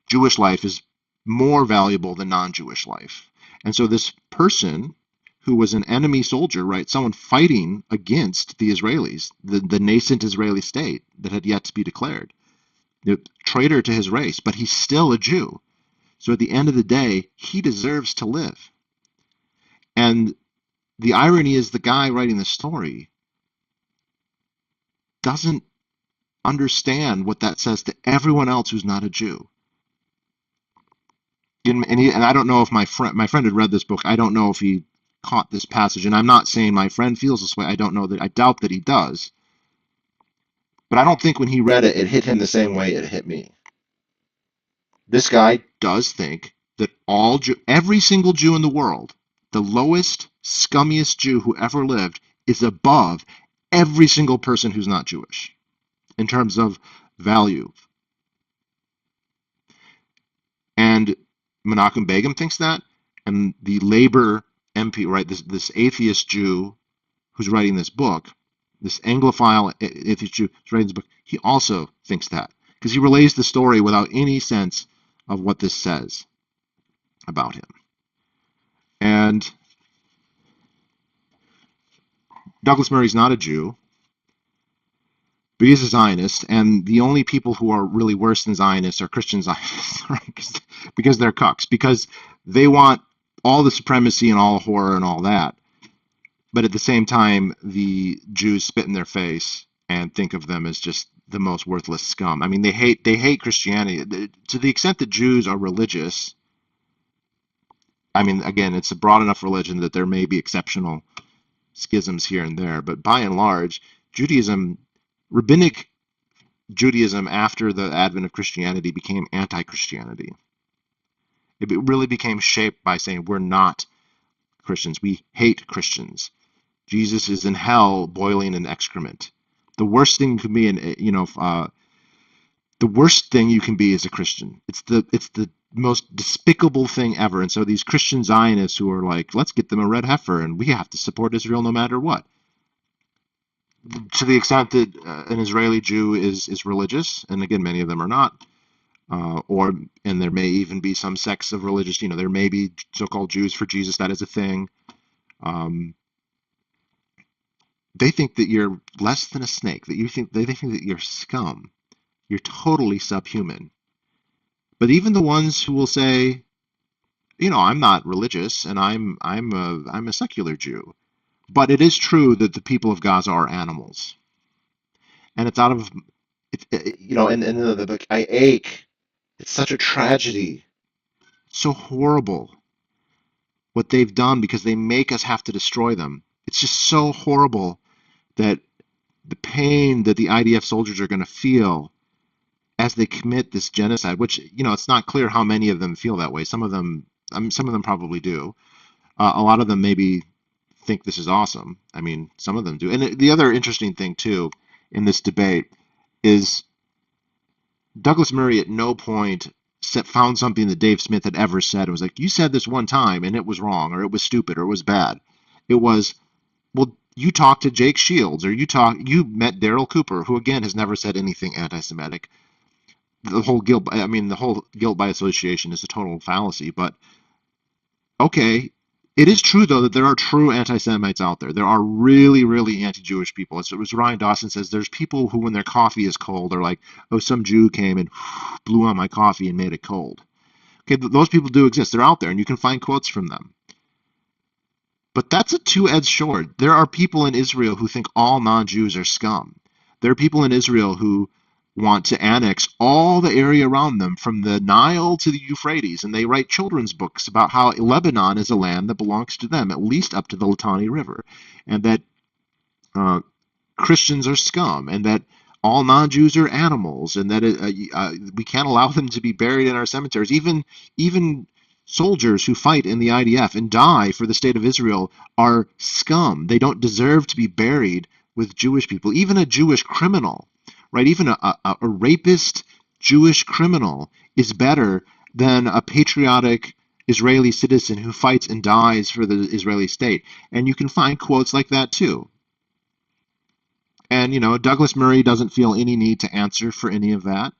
Jewish life is more valuable than non-Jewish life. And so this person who was an enemy soldier, right, someone fighting against the Israelis, the nascent Israeli state that had yet to be declared, the traitor to his race, but he's still a Jew. So at the end of the day, he deserves to live. And the irony is the guy writing the story doesn't understand what that says to everyone else who's not a Jew. And I don't know if my friend had read this book. I don't know if he caught this passage. And I'm not saying my friend feels this way. I don't know that. I doubt that he does. But I don't think when he read it, it hit him the same way it hit me. This guy does think that every single Jew in the world, the lowest, scummiest Jew who ever lived, is above every single person who's not Jewish in terms of value. And Menachem Begum thinks that, and the Labor MP, right, this atheist Jew who's writing this book, this Anglophile atheist Jew who's writing this book, he also thinks that, because he relays the story without any sense of what this says about him. And Douglas Murray's not a Jew, but he's a Zionist, and the only people who are really worse than Zionists are Christian Zionists, right? Because they're cucks, because they want all the supremacy and all the horror and all that. But at the same time, the Jews spit in their face and think of them as just the most worthless scum. I mean, they hate Christianity to the extent that Jews are religious. I mean, again, it's a broad enough religion that there may be exceptional schisms here and there, but by and large, rabbinic Judaism after the advent of Christianity became anti-Christianity. It really became shaped by saying we're not Christians. We hate Christians. Jesus is in hell boiling in excrement. The worst thing you can be the worst thing you can be is a Christian. It's the most despicable thing ever. And so these Christian Zionists who are like, let's get them a red heifer and we have to support Israel no matter what. To the extent that an Israeli Jew is religious, and again, many of them are not, and there may even be some sects of religious, there may be so-called Jews for Jesus, that is a thing. They think that you're less than a snake, they think that you're scum, you're totally subhuman. But even the ones who will say, I'm not religious, and I'm a secular Jew. But it is true that the people of Gaza are animals, and it's out of and the book, I ache. It's such a tragedy. It's so horrible what they've done because they make us have to destroy them. It's just so horrible that the pain that the IDF soldiers are going to feel as they commit this genocide, which it's not clear how many of them feel that way. Some of them probably do. A lot of them maybe think this is awesome. I mean, some of them do. And the other interesting thing too in this debate is Douglas Murray at no point found something that Dave Smith had ever said and was like, "You said this one time and it was wrong, or it was stupid, or it was bad." It was, "Well, you talked to Jake Shields, or you met Daryl Cooper, who again has never said anything anti-Semitic." The whole guilt by association is a total fallacy. But okay, it is true though that there are true anti-Semites out there. There are really, really anti-Jewish people. As Ryan Dawson says, there's people who, when their coffee is cold, are like, "Oh, some Jew came and blew on my coffee and made it cold." Okay, those people do exist. They're out there, and you can find quotes from them. But that's a two-edged sword. There are people in Israel who think all non-Jews are scum. There are people in Israel who want to annex all the area around them from the Nile to the Euphrates, and they write children's books about how Lebanon is a land that belongs to them, at least up to the Litani River, and that uh, Christians are scum, and that all non-Jews are animals, and that we can't allow them to be buried in our cemeteries. Even soldiers who fight in the IDF and die for the state of Israel are scum. They don't deserve to be buried with Jewish people. Even a Jewish criminal, right? Even a rapist Jewish criminal is better than a patriotic Israeli citizen who fights and dies for the Israeli state. And you can find quotes like that too. And, Douglas Murray doesn't feel any need to answer for any of that,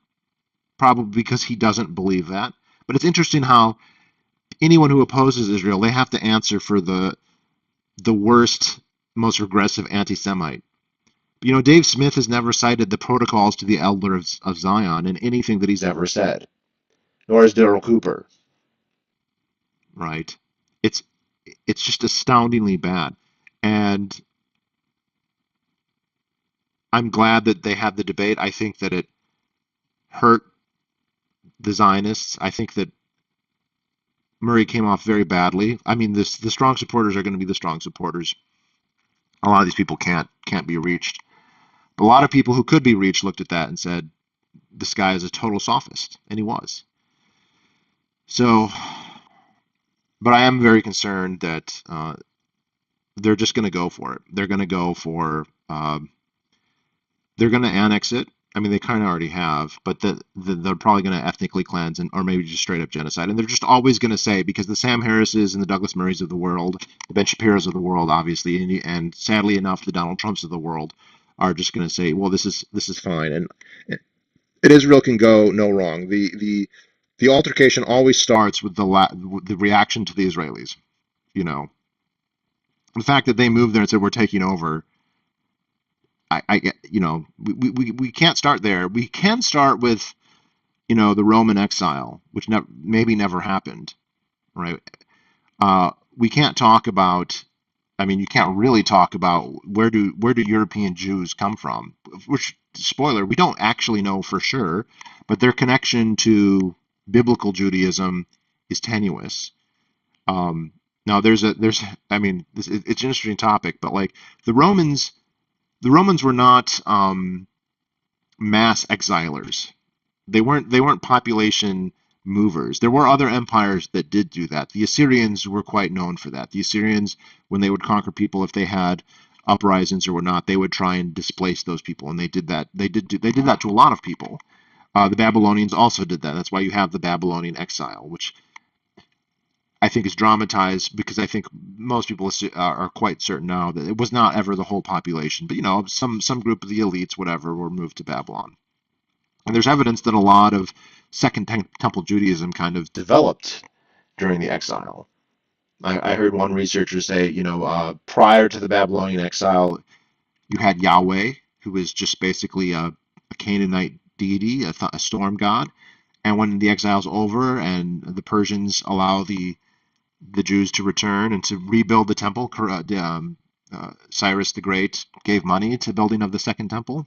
probably because he doesn't believe that. But it's interesting how anyone who opposes Israel, they have to answer for the worst, most regressive anti-Semite. Dave Smith has never cited the protocols to the Elder of Zion in anything that he's ever said, nor has Daryl Cooper, right? It's it's just astoundingly bad. And I'm glad that they had the debate. I think that it hurt the Zionists. I think that Murray came off very badly. I mean, the strong supporters are going to be the strong supporters. A lot of these people can't be reached. But a lot of people who could be reached looked at that and said, "This guy is a total sophist," and he was. So, but I am very concerned that they're just going to go for it. They're going to go for they're going to annex it. I mean, they kind of already have, but they're probably going to ethnically cleanse or maybe just straight up genocide. And they're just always going to say, because the Sam Harrises and the Douglas Murrays of the world, the Ben Shapiros of the world, obviously, and sadly enough, the Donald Trumps of the world are just going to say, "Well, this is fine," and Israel can go no wrong. The altercation always starts with the reaction to the Israelis. You know, the fact that they moved there and said, "We're taking over." We can't start there. We can start with the Roman exile, which maybe never happened, right? We can't talk about. I mean, you can't really talk about where do European Jews come from? Which, spoiler, we don't actually know for sure, but their connection to biblical Judaism is tenuous. Now, I mean, it's an interesting topic, but like the Romans, the Romans were not mass exilers. They weren't population movers. There were other empires that did do that. The Assyrians were quite known for that. The Assyrians, when they would conquer people, if they had uprisings or whatnot, they would try and displace those people, and they did that. They did that to a lot of people. The Babylonians also did that. That's why you have the Babylonian exile, which I think is dramatized because I think most people are quite certain now that it was not ever the whole population, but some group of the elites, whatever, were moved to Babylon. And there's evidence that a lot of Second Temple Judaism kind of developed during the exile. I heard one researcher say, prior to the Babylonian exile, you had Yahweh, who was just basically a Canaanite deity, a storm god. And when the exile's over and the Persians allow the the Jews to return and to rebuild the temple. Cyrus the Great gave money to building of the second temple.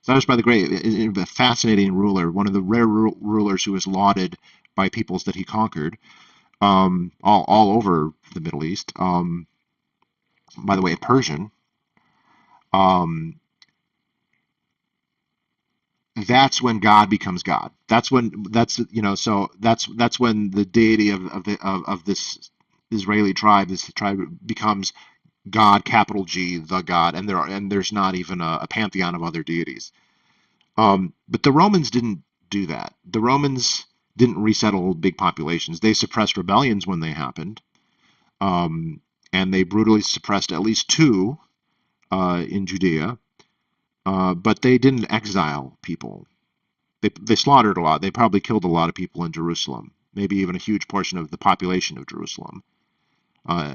Cyrus by the Great, a fascinating ruler, one of the rare rulers who was lauded by peoples that he conquered, all over the Middle East. By the way, Persian. Um, that's when God becomes God. That's when the deity of this Israeli tribe, this tribe becomes God, capital G, the God, and there's not even a pantheon of other deities. But the Romans didn't do that. The Romans didn't resettle big populations. They suppressed rebellions when they happened, um, and they brutally suppressed at least two in Judea. But they didn't exile people. They slaughtered a lot. They probably killed a lot of people in Jerusalem, maybe even a huge portion of the population of Jerusalem,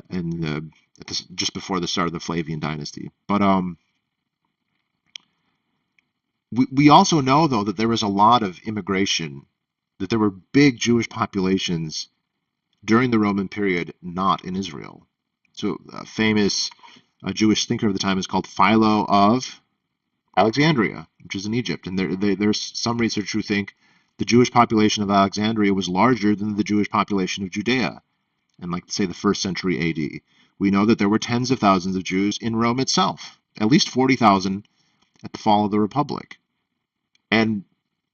in just before the start of the Flavian dynasty. But we also know, though, that there was a lot of immigration, that there were big Jewish populations during the Roman period, not in Israel. So a famous Jewish thinker of the time is called Philo of Alexandria, which is in Egypt. And there's some researchers who think the Jewish population of Alexandria was larger than the Jewish population of Judea in, like, say, the first century AD. We know that there were tens of thousands of Jews in Rome itself, at least 40,000 at the fall of the Republic, and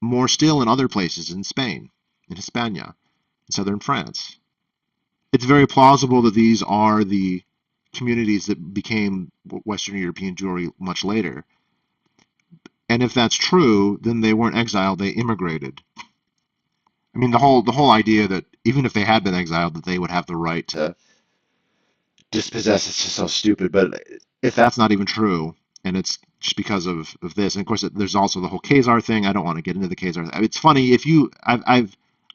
more still in other places in Spain, in Hispania, in southern France. It's very plausible that these are the communities that became Western European Jewry much later. And if that's true, then they weren't exiled, they immigrated. I mean, the whole idea that even if they had been exiled, that they would have the right to dispossess, it's just so stupid. But if that's not even true, and it's just because of this, and of course there's also the whole Khazar thing. I don't want to get into the Khazar. It's funny if you I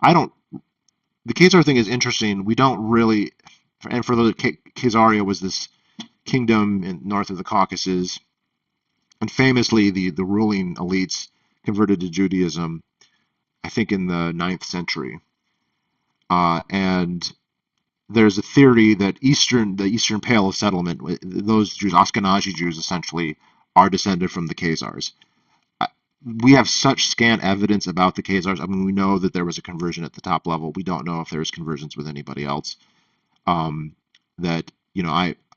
don't the Khazar thing is interesting. We don't really, and for the Khazaria was this kingdom in north of the Caucasus, and famously the ruling elites converted to Judaism, I think in the ninth century. And there's a theory that the Eastern Pale of Settlement, those Jews, Ashkenazi Jews essentially, are descended from the Khazars. We have such scant evidence about the Khazars. I mean, we know that there was a conversion at the top level. We don't know if there's conversions with anybody else. Um, that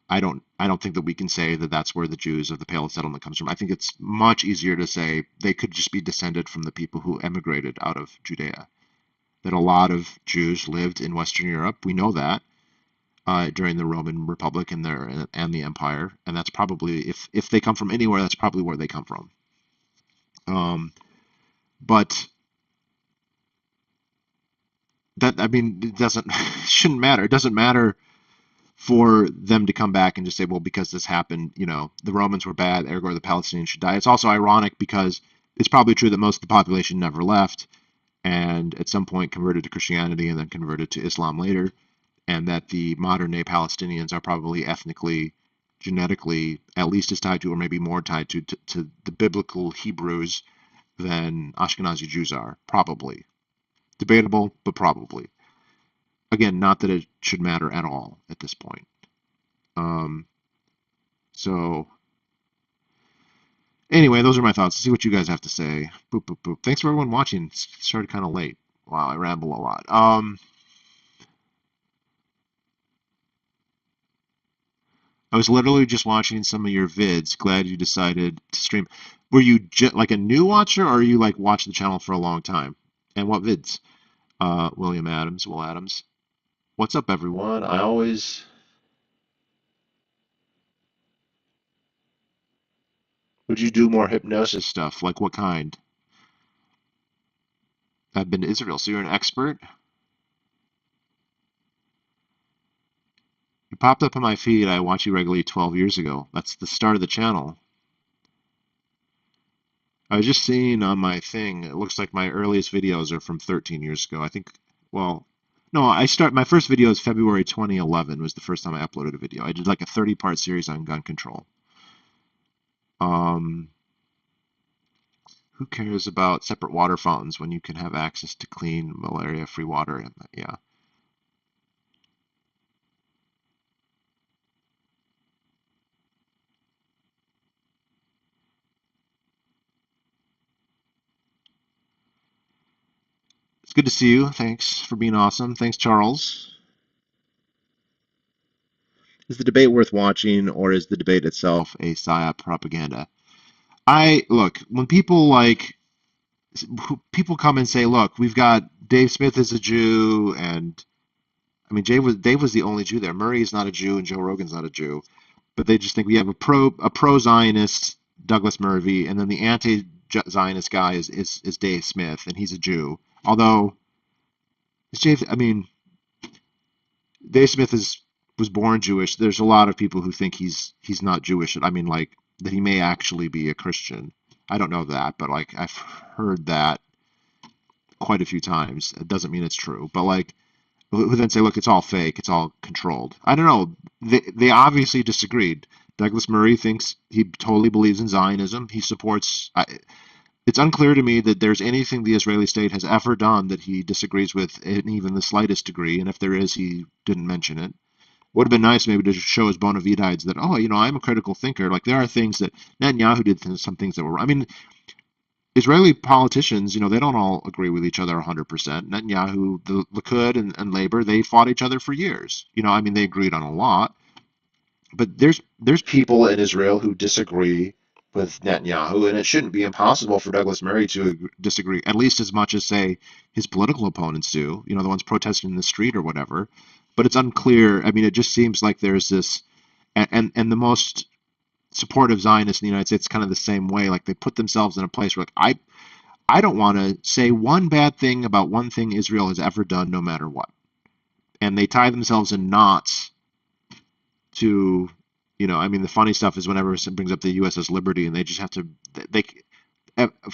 I don't think that we can say that that's where the Jews of the Pale of Settlement comes from. I think it's much easier to say they could just be descended from the people who emigrated out of Judea. That a lot of Jews lived in Western Europe. We know that during the Roman Republic and the Empire, and that's probably, if they come from anywhere, that's probably where they come from. Um, but that, I mean, it doesn't shouldn't matter. It doesn't matter for them to come back and just say, well, because this happened, the Romans were bad, ergo the Palestinians should die. It's also ironic because it's probably true that most of the population never left and at some point converted to Christianity and then converted to Islam later, and that the modern day Palestinians are probably ethnically, genetically, at least as tied to, or maybe more tied to the biblical Hebrews than Ashkenazi Jews are. Probably. Debatable, but probably. Again, not that it should matter at all at this point. Um, so, anyway, those are my thoughts. Let's see what you guys have to say. Boop, boop, boop. Thanks for everyone watching. It started kind of late. Wow, I ramble a lot. I was literally just watching some of your vids. Glad you decided to stream. Were you like a new watcher, or are you like watch the channel for a long time? And what vids? William Adams, Will Adams. What's up, everyone? I always. Would you do more hypnosis stuff? Like what kind? I've been to Israel, so you're an expert. You popped up on my feed. I watched you regularly 12 years ago. That's the start of the channel. I was just seeing on my thing, it looks like my earliest videos are from 13 years ago. I think, well, no, my first video is February 2011 was the first time I uploaded a video. I did like a 30-part series on gun control. Um, who cares about separate water fountains when you can have access to clean, malaria-free water? Yeah. It's good to see you. Thanks for being awesome. Thanks, Charles. Is the debate worth watching, or is the debate itself a psyop propaganda? I look when people come and say, "Look, we've got Dave Smith is a Jew," and I mean, Dave was the only Jew there. Murray is not a Jew, and Joe Rogan's not a Jew. But they just think we have a pro Zionist Douglas Murphy, and then the anti Zionist guy is Dave Smith, and he's a Jew. Although I mean, Dave Smith is was born Jewish. There's a lot of people who think he's not Jewish. I mean, like that he may actually be a Christian. I don't know that, but like I've heard that quite a few times. It doesn't mean it's true, but like who then say, look, it's all fake, it's all controlled. I don't know. They obviously disagreed. Douglas Murray thinks he totally believes in Zionism. He supports. It's unclear to me that there's anything the Israeli state has ever done that he disagrees with in even the slightest degree. And if there is, he didn't mention it. Would have been nice maybe to show his bona fides that, oh, I'm a critical thinker. Like there are things that Netanyahu did some things that were. I mean, Israeli politicians, they don't all agree with each other 100%. Netanyahu, the Likud and Labor, they fought each other for years. I mean, they agreed on a lot, but there's people in Israel who disagree with Netanyahu, and it shouldn't be impossible for Douglas Murray to disagree at least as much as, say, his political opponents do. The ones protesting in the street or whatever. But it's unclear. I mean, it just seems like there's this, and the most supportive Zionists in the United States kind of the same way. Like they put themselves in a place where, like, I don't want to say one bad thing about one thing Israel has ever done, no matter what. And they tie themselves in knots to, I mean, the funny stuff is whenever someone brings up the USS Liberty, and they just have to, they,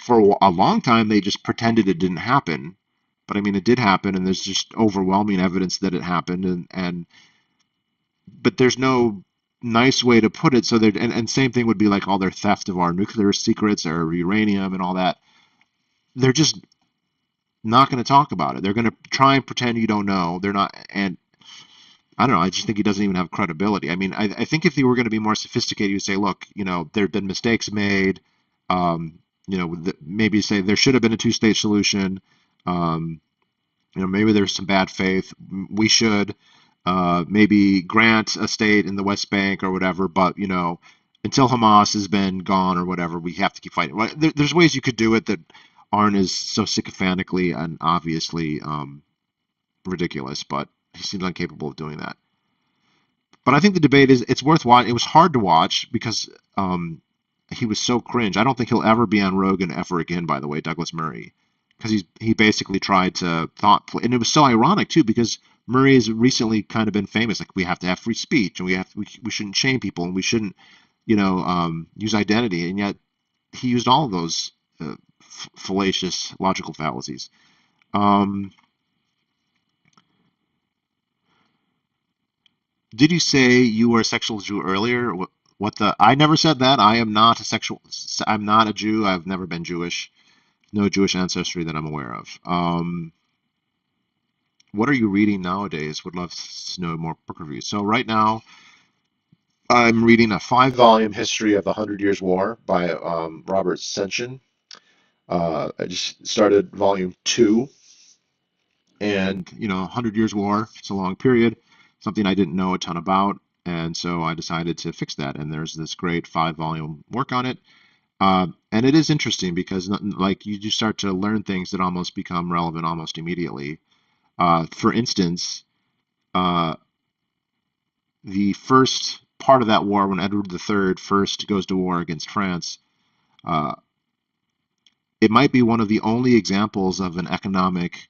for a long time, they just pretended it didn't happen. But I mean, it did happen, and there's just overwhelming evidence that it happened, but there's no nice way to put it. So there, and same thing would be like all their theft of our nuclear secrets, our uranium, and all that. They're just not going to talk about it. They're going to try and pretend you don't know. They're not, and I don't know. I just think he doesn't even have credibility. I mean, I think if he were going to be more sophisticated, you'd say, look, there have been mistakes made. Maybe say there should have been a two-state solution. Um, maybe there's some bad faith. We should maybe grant a state in the West Bank or whatever, but until Hamas has been gone or whatever, we have to keep fighting. Well, there's ways you could do it that aren't as so sycophantically and obviously ridiculous, but he seems incapable of doing that. But I think the debate it's worth watching. It was hard to watch because he was so cringe. I don't think he'll ever be on Rogan ever again, by the way, Douglas Murray, because he basically tried to and it was so ironic too because Murray has recently kind of been famous. Like we have to have free speech and we shouldn't shame people and we shouldn't use identity, and yet he used all of those fallacious logical fallacies. Um, did you say you were a sexual Jew earlier? What the? I never said that. I am not a sexual. I'm not a Jew. I've never been Jewish. No Jewish ancestry that I'm aware of. What are you reading nowadays? Would love to know more book reviews. So right now, I'm reading a five-volume history of the Hundred Years' War by Robert Senchen. I just started volume two, and 100 Years' War. It's a long period, something I didn't know a ton about, and so I decided to fix that. And there's this great five-volume work on it. And it is interesting because like you just start to learn things that almost become relevant almost immediately. For instance, uh, the first part of that war, when Edward III first goes to war against France, uh, it might be one of the only examples of an economic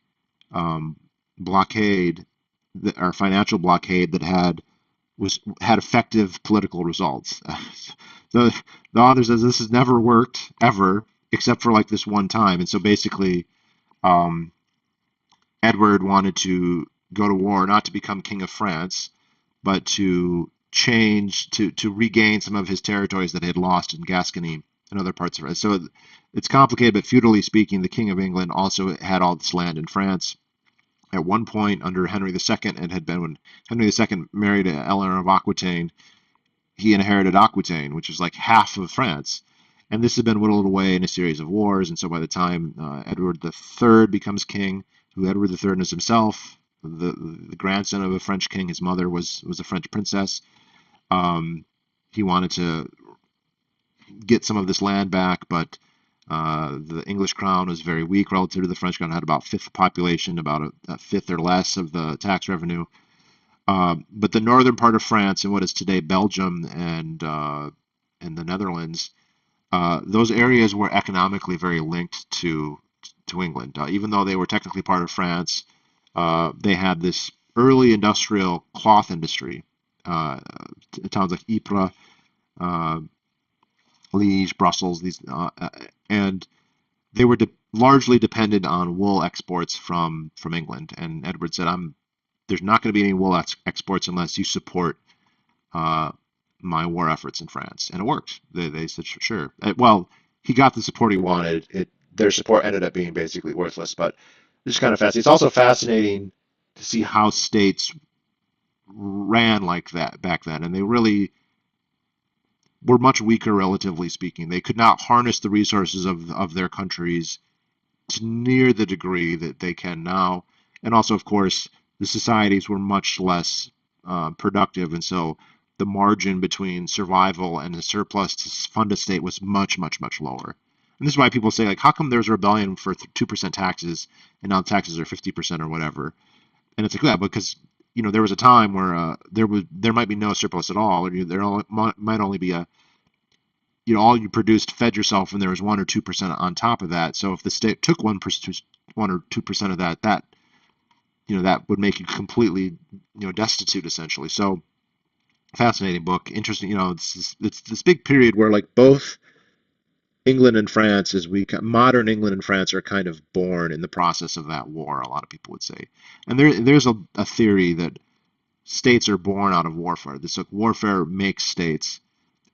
um, blockade or financial blockade that had effective political results. the the author says this has never worked ever except for like this one time, and so basically um, Edward wanted to go to war not to become king of France, but to to regain some of his territories that he had lost in Gascony and other parts of it. So it's complicated, but feudally speaking, the king of England also had all this land in France. At one point, under Henry II, it had been when Henry II married Eleanor of Aquitaine, he inherited Aquitaine, which is like half of France. And this had been whittled away in a series of wars. And so by the time Edward III becomes king, who Edward III is himself, the grandson of a French king. His mother was a French princess. Um, he wanted to get some of this land back, but the English crown was very weak relative to the French crown. It had about a fifth population, about a fifth or less of the tax revenue. But the northern part of France and what is today Belgium and the Netherlands, those areas were economically very linked to England. Even though they were technically part of France, they had this early industrial cloth industry. Uh, Towns like Ypres, uh, Liège, Brussels, and they were largely dependent on wool exports from England. And Edward said, there's not going to be any wool exports unless you support uh, my war efforts in France." And it worked. They said, "Sure." Well, he got the support he wanted. Their support ended up being basically worthless, but it's kind of fascinating. It's also fascinating to see how states ran like that back then, and they really were much weaker, relatively speaking. They could not harness the resources of their countries to near the degree that they can now. And also, of course, the societies were much less productive, and so the margin between survival and the surplus to fund a state was much, much, much lower. And this is why people say, like, how come there's a rebellion for 2% taxes and now taxes are 50% or whatever? And it's like, yeah, because there was a time where there might be no surplus at all, or might only be all you produced fed yourself, and there was 1 or 2% on top of that. So if the state took 1 or 2% of that would make you completely destitute essentially. So fascinating book, interesting. It's this big period where like both England and France, modern England and France, are kind of born in the process of that war. A lot of people would say, and there's a theory that states are born out of warfare. This warfare makes states,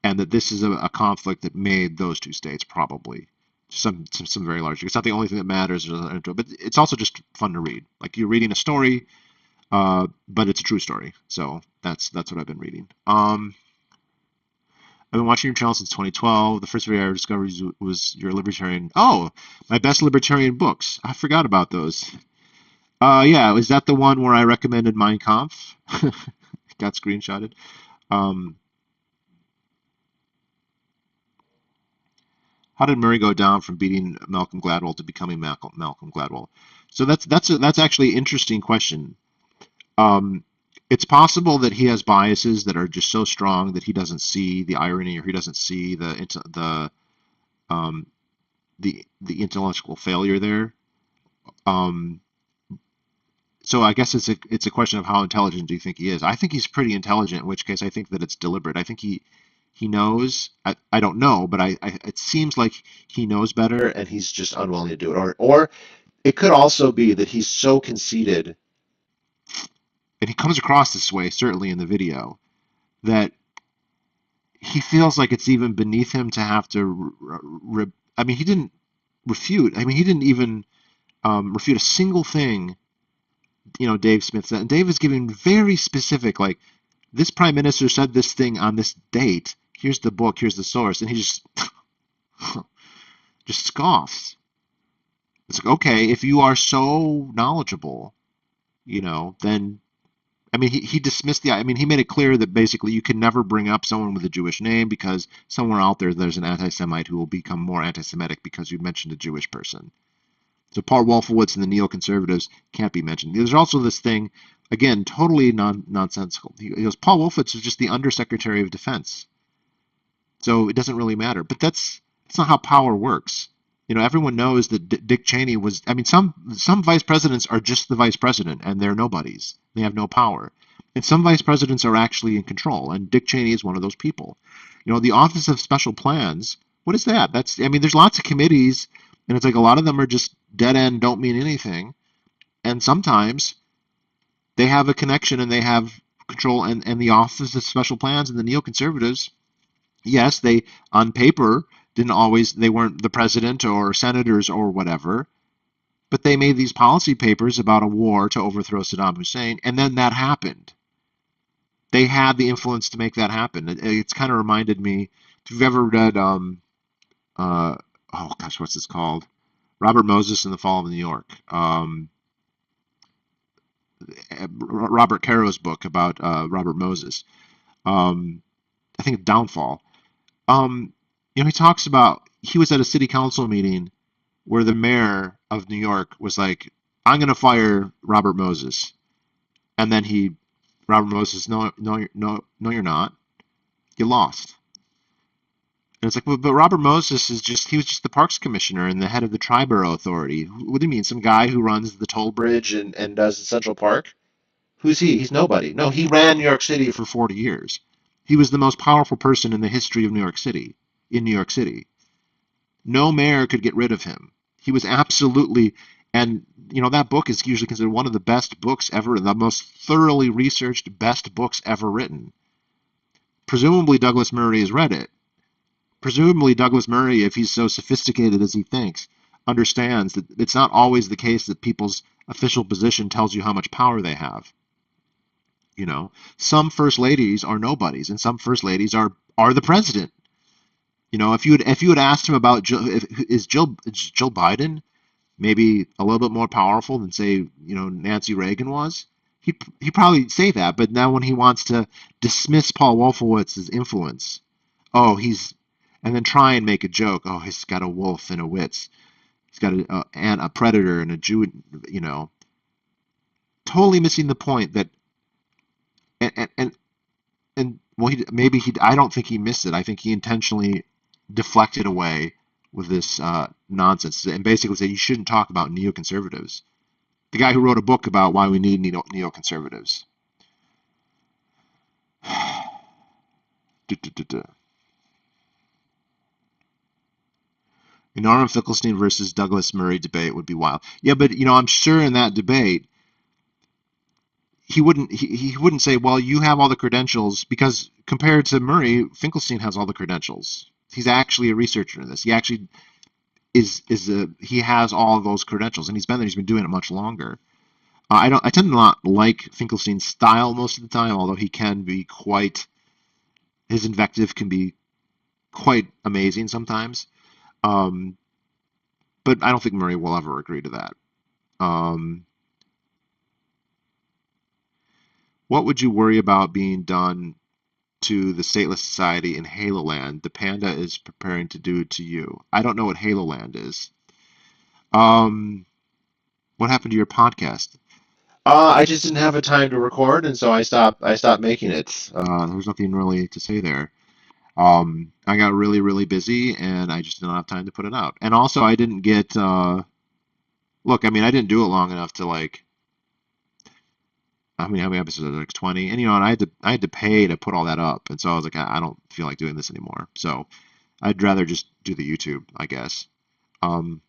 and that this is a conflict that made those two states probably some very large. It's not the only thing that matters, but it's also just fun to read. Like you're reading a story, but it's a true story. So that's what I've been reading. I've been watching your channel since 2012. The first video I discovered was your libertarian. Oh, my best libertarian books. I forgot about those. Yeah, is that the one where I recommended Mein Kampf? Got screenshotted. Um, How did Murray go down from beating Malcolm Gladwell to becoming Malcolm Gladwell? So that's actually an interesting question. Um, it's possible that he has biases that are just so strong that he doesn't see the irony, or he doesn't see um, the intellectual failure there. Um, so I guess it's a question of how intelligent do you think he is? I think he's pretty intelligent, in which case I think that it's deliberate. I think he knows. I don't know, but it seems like he knows better, and he's just unwilling to do it. Or it could also be that he's so conceited, and he comes across this way, certainly in the video, that he feels like it's even beneath him to have to. I mean, he didn't refute. I mean, he didn't even refute a single thing. Dave Smith said, and Dave is giving very specific, like, this prime minister said this thing on this date. Here's the book. Here's the source, and he just just scoffs. It's like, okay, if you are so knowledgeable, then I mean, he dismissed I mean, he made it clear that basically you can never bring up someone with a Jewish name because somewhere out there's an anti-Semite who will become more anti-Semitic because you mentioned a Jewish person. So Paul Wolfowitz and the neoconservatives can't be mentioned. There's also this thing, again, totally nonsensical. He goes, Paul Wolfowitz is just the Undersecretary of Defense, so it doesn't really matter. But that's not how power works. Everyone knows that Dick Cheney was. I mean, some vice presidents are just the vice president, and they're nobodies. They have no power. And some vice presidents are actually in control, and Dick Cheney is one of those people. The Office of Special Plans. What is that? I mean, there's lots of committees, and it's like a lot of them are just dead end, don't mean anything. And sometimes they have a connection and they have control. And the Office of Special Plans and the neoconservatives, yes, they on paper they weren't the president or senators or whatever, but they made these policy papers about a war to overthrow Saddam Hussein, and then that happened. They had the influence to make that happen. It's kind of reminded me, if you've ever read, uh, oh gosh, what's this called? Robert Moses and the Fall of New York. Robert Caro's book about Robert Moses. Um, I think Downfall. Um, he talks about he was at a city council meeting where the mayor of New York was like, "I'm going to fire Robert Moses," and then Robert Moses, no, no, no, no, you're not. You lost. And it's like, but Robert Moses he was just the parks commissioner and the head of the Triborough Authority. What do you mean? Some guy who runs the toll bridge and does the Central Park? Who's he? He's nobody. No, he ran New York City for 40 years. He was the most powerful person in the history of New York City, in New York City. No mayor could get rid of him. He was absolutely, and that book is usually considered one of the best books ever, the most thoroughly researched, best books ever written. Presumably Douglas Murray has read it. Presumably Douglas Murray, if he's so sophisticated as he thinks, understands that it's not always the case that people's official position tells you how much power they have. Some first ladies are nobodies, and some first ladies are the president. If you had asked him about is Jill Biden maybe a little bit more powerful than, say, Nancy Reagan was, he'd probably say that. But now when he wants to dismiss Paul Wolfowitz's influence, oh, and then try and make a joke. Oh, he's got a wolf and a witz. He's got a predator and a Jew. Totally missing the point that and well, I don't think he missed it. I think he intentionally deflected away with this nonsense and basically said you shouldn't talk about neoconservatives. The guy who wrote a book about why we need neoconservatives. An Norman Finkelstein versus Douglas Murray debate would be wild. Yeah, but I'm sure in that debate he wouldn't say, well, you have all the credentials, because compared to Murray, Finkelstein has all the credentials. He's actually a researcher in this. He actually he has all of those credentials, and he's been doing it much longer. I tend to not like Finkelstein's style most of the time, although his invective can be quite amazing sometimes. Um, but I don't think Murray will ever agree to that. Um, what would you worry about being done to the stateless society in Halo Land the panda is preparing to do to you? I don't know what Halo Land is. Um, what happened to your podcast? I just didn't have a time to record, and so I stopped making it. There's nothing really to say there. I got really, really busy, and I just didn't have time to put it out. And also, I didn't get. Look, I mean, I didn't do it long enough to like. I mean, how many episodes? Like 20, and I had to pay to put all that up, and so I was like, I don't feel like doing this anymore. So I'd rather just do the YouTube, I guess. Um,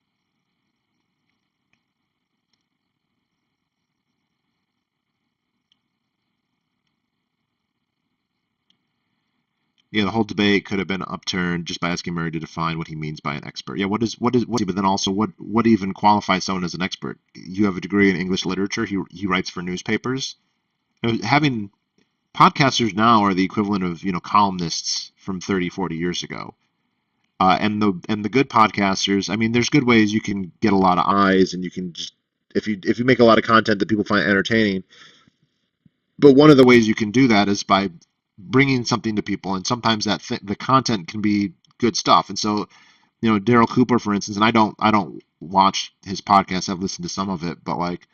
Yeah, the whole debate could have been upturned just by asking Murray to define what he means by an expert. Yeah, but then also what even qualifies someone as an expert? You have a degree in English literature. He writes for newspapers. Having podcasters now are the equivalent of columnists from 30, 40 years ago. And the good podcasters, I mean, there's good ways you can get a lot of eyes, and you can just if you make a lot of content that people find entertaining. But one of the ways you can do that is by bringing something to people, and sometimes the content can be good stuff. And so, Daryl Cooper, for instance, and I don't watch his podcast. I've listened to some of it, but like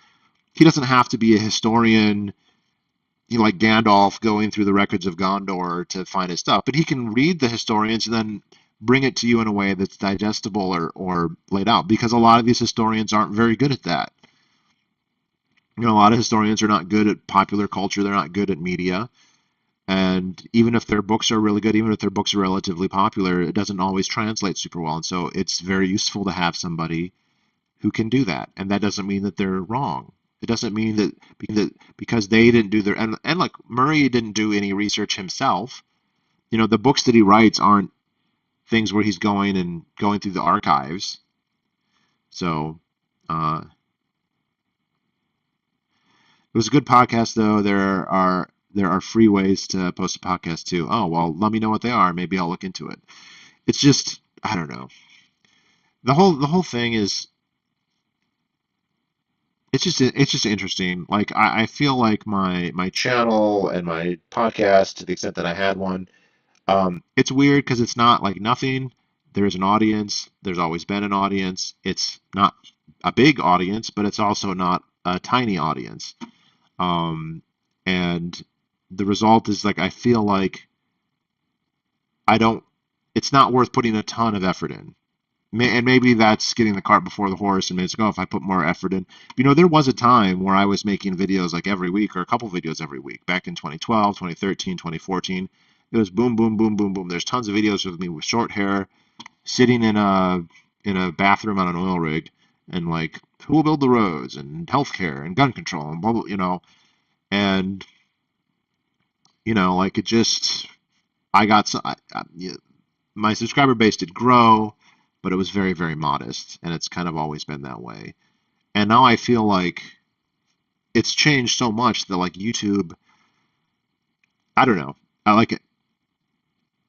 he doesn't have to be a historian, like Gandalf going through the records of Gondor to find his stuff. But he can read the historians and then bring it to you in a way that's digestible or laid out. Because a lot of these historians aren't very good at that. A lot of historians are not good at popular culture. They're not good at media. And even if their books are really good, even if their books are relatively popular, it doesn't always translate super well. And so it's very useful to have somebody who can do that. And that doesn't mean that they're wrong. It doesn't mean that because they didn't do and like Murray didn't do any research himself. The books that he writes aren't things where he's going through the archives. So uh, it was a good podcast, though. There are free ways to post a podcast too. Oh, well, let me know what they are. Maybe I'll look into it. It's just, I don't know. The whole thing is, it's just interesting. Like I feel like my channel and my podcast, to the extent that I had one, it's weird because it's not like nothing. There's an audience. There's always been an audience. It's not a big audience, but it's also not a tiny audience. Um, and the result is like I feel like I don't. It's not worth putting a ton of effort in. And maybe that's getting the cart before the horse. And maybe it's like, oh, if I put more effort in, there was a time where I was making videos like every week or a couple videos every week. Back in 2012, 2013, 2014, it was boom, boom, boom, boom, boom. There's tons of videos of me with short hair, sitting in a bathroom on an oil rig, and like who will build the roads and healthcare and gun control and blah, blah, and like it just I got so yeah, my subscriber base did grow, but it was very, very modest, and it's kind of always been that way. And now I feel like it's changed so much that like YouTube, I don't know. I like it.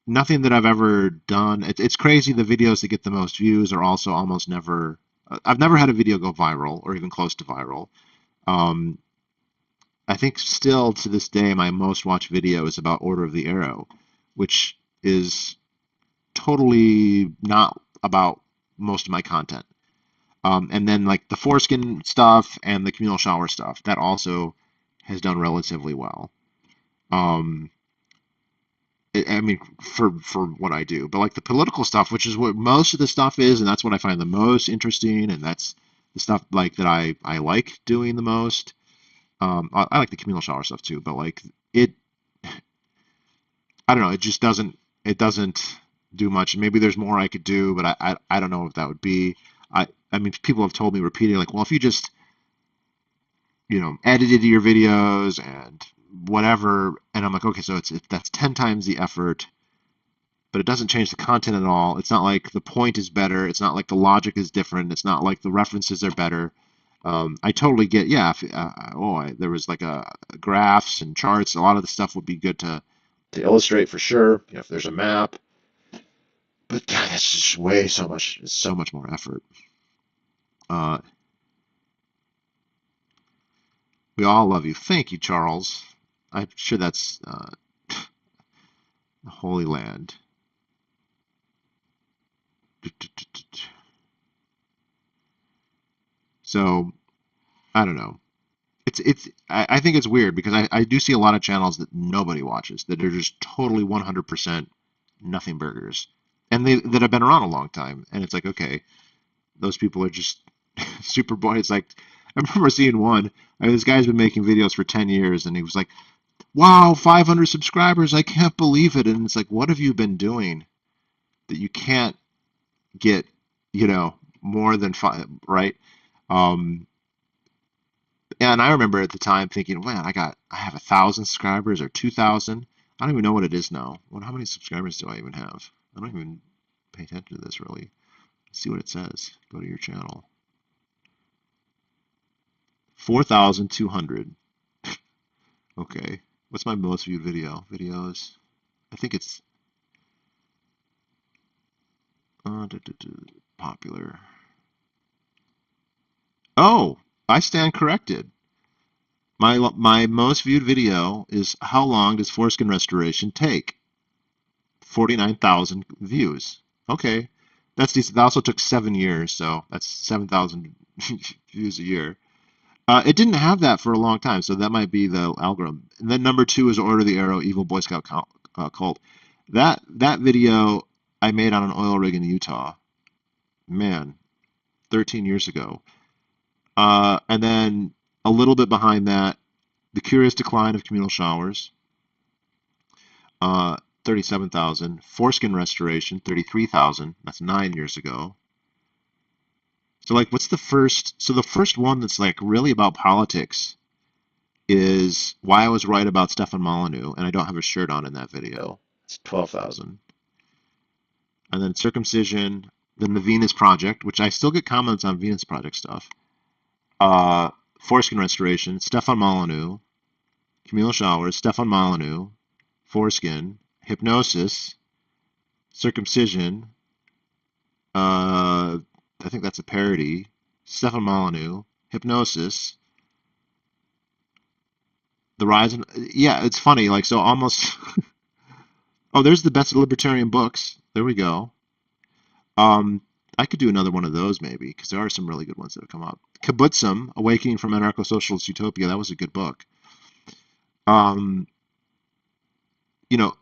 Nothing that I've ever done. It's crazy. The videos that get the most views are also almost never. I've never had a video go viral or even close to viral. Um, I think still to this day, my most watched video is about Order of the Arrow, which is totally not about most of my content. And then like the foreskin stuff and the communal shower stuff, that also has done relatively well. Um, I mean, for what I do, but like the political stuff, which is what most of the stuff is, and that's what I find the most interesting, and that's the stuff like that I like doing the most. I like the communal shower stuff too, but like it, I don't know, it doesn't do much. Maybe there's more I could do, but I don't know if that would be. I mean, people have told me repeatedly, like, well, if you just edited your videos and whatever, and I'm like, okay, so that's 10 times the effort, but it doesn't change the content at all. It's not like the point is better. It's not like the logic is different. It's not like the references are better. I totally get, yeah. There was like graphs and charts. A lot of the stuff would be good to illustrate for sure. If there's a map, but God, that's just way so much. It's so much more effort. Uh, we all love you. Thank you, Charles. I'm sure that's the Holy Land. So I don't know. I think it's weird because I do see a lot of channels that nobody watches that are just totally 100% nothing burgers, and they that have been around a long time. And it's like, okay, those people are just super boy. It's like I remember seeing one. I mean, this guy's been making videos for 10 years, and he was like, "Wow, 500 subscribers! I can't believe it!" And it's like, what have you been doing that you can't get, more than five, right? Um, And I remember at the time thinking, man, I have 1,000 subscribers or 2,000. I don't even know what it is now. Well, how many subscribers do I even have? I don't even pay attention to this really. Let's see what it says. Go to your channel. 4,200. Okay. What's my most viewed video? Videos. I think it's popular. Oh, I stand corrected. My most viewed video is how long does foreskin restoration take? 49,000 views. Okay, that's decent. That also took 7 years, so that's 7,000 views a year. It didn't have that for a long time, so that might be the algorithm. And then number two is Order of the Arrow, Evil Boy Scout Cult. That video I made on an oil rig in Utah. Man, 13 years ago. And then a little bit behind that, The Curious Decline of Communal Showers. 37,000. Foreskin restoration, 33,000. That's 9 years ago. So like, what's the first? So the first one that's like really about politics is why I was right about Stefan Molyneux, and I don't have a shirt on in that video. It's 12,000. And then circumcision, then the Venus Project, which I still get comments on Venus Project stuff. Uh, Foreskin restoration, Stefan Molyneux, communal showers, Stefan Molyneux, foreskin, hypnosis, circumcision. I think that's a parody. Stefan Molyneux. hypnosis, the rise and yeah, it's funny. Like so, almost. Oh, there's the best libertarian books. There we go. Um, I could do another one of those maybe because there are some really good ones that have come up. Kibbutzim, Awakening from Anarcho-Socialist Utopia. That was a good book. Um,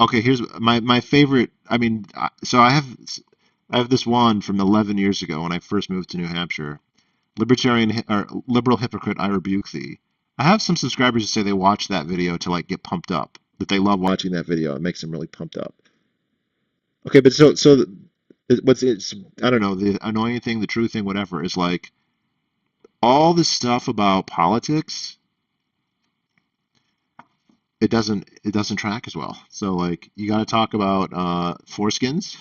okay, here's my favorite. I mean, so I have this one from 11 years ago when I first moved to New Hampshire. Libertarian or liberal hypocrite, I rebuke thee. I have some subscribers who say they watch that video to like get pumped up, that they love watching that video. It makes them really pumped up. Okay, but what's it's I don't know, the annoying thing, the true thing, whatever, is like all this stuff about politics, it doesn't track as well. So like you got to talk about foreskins,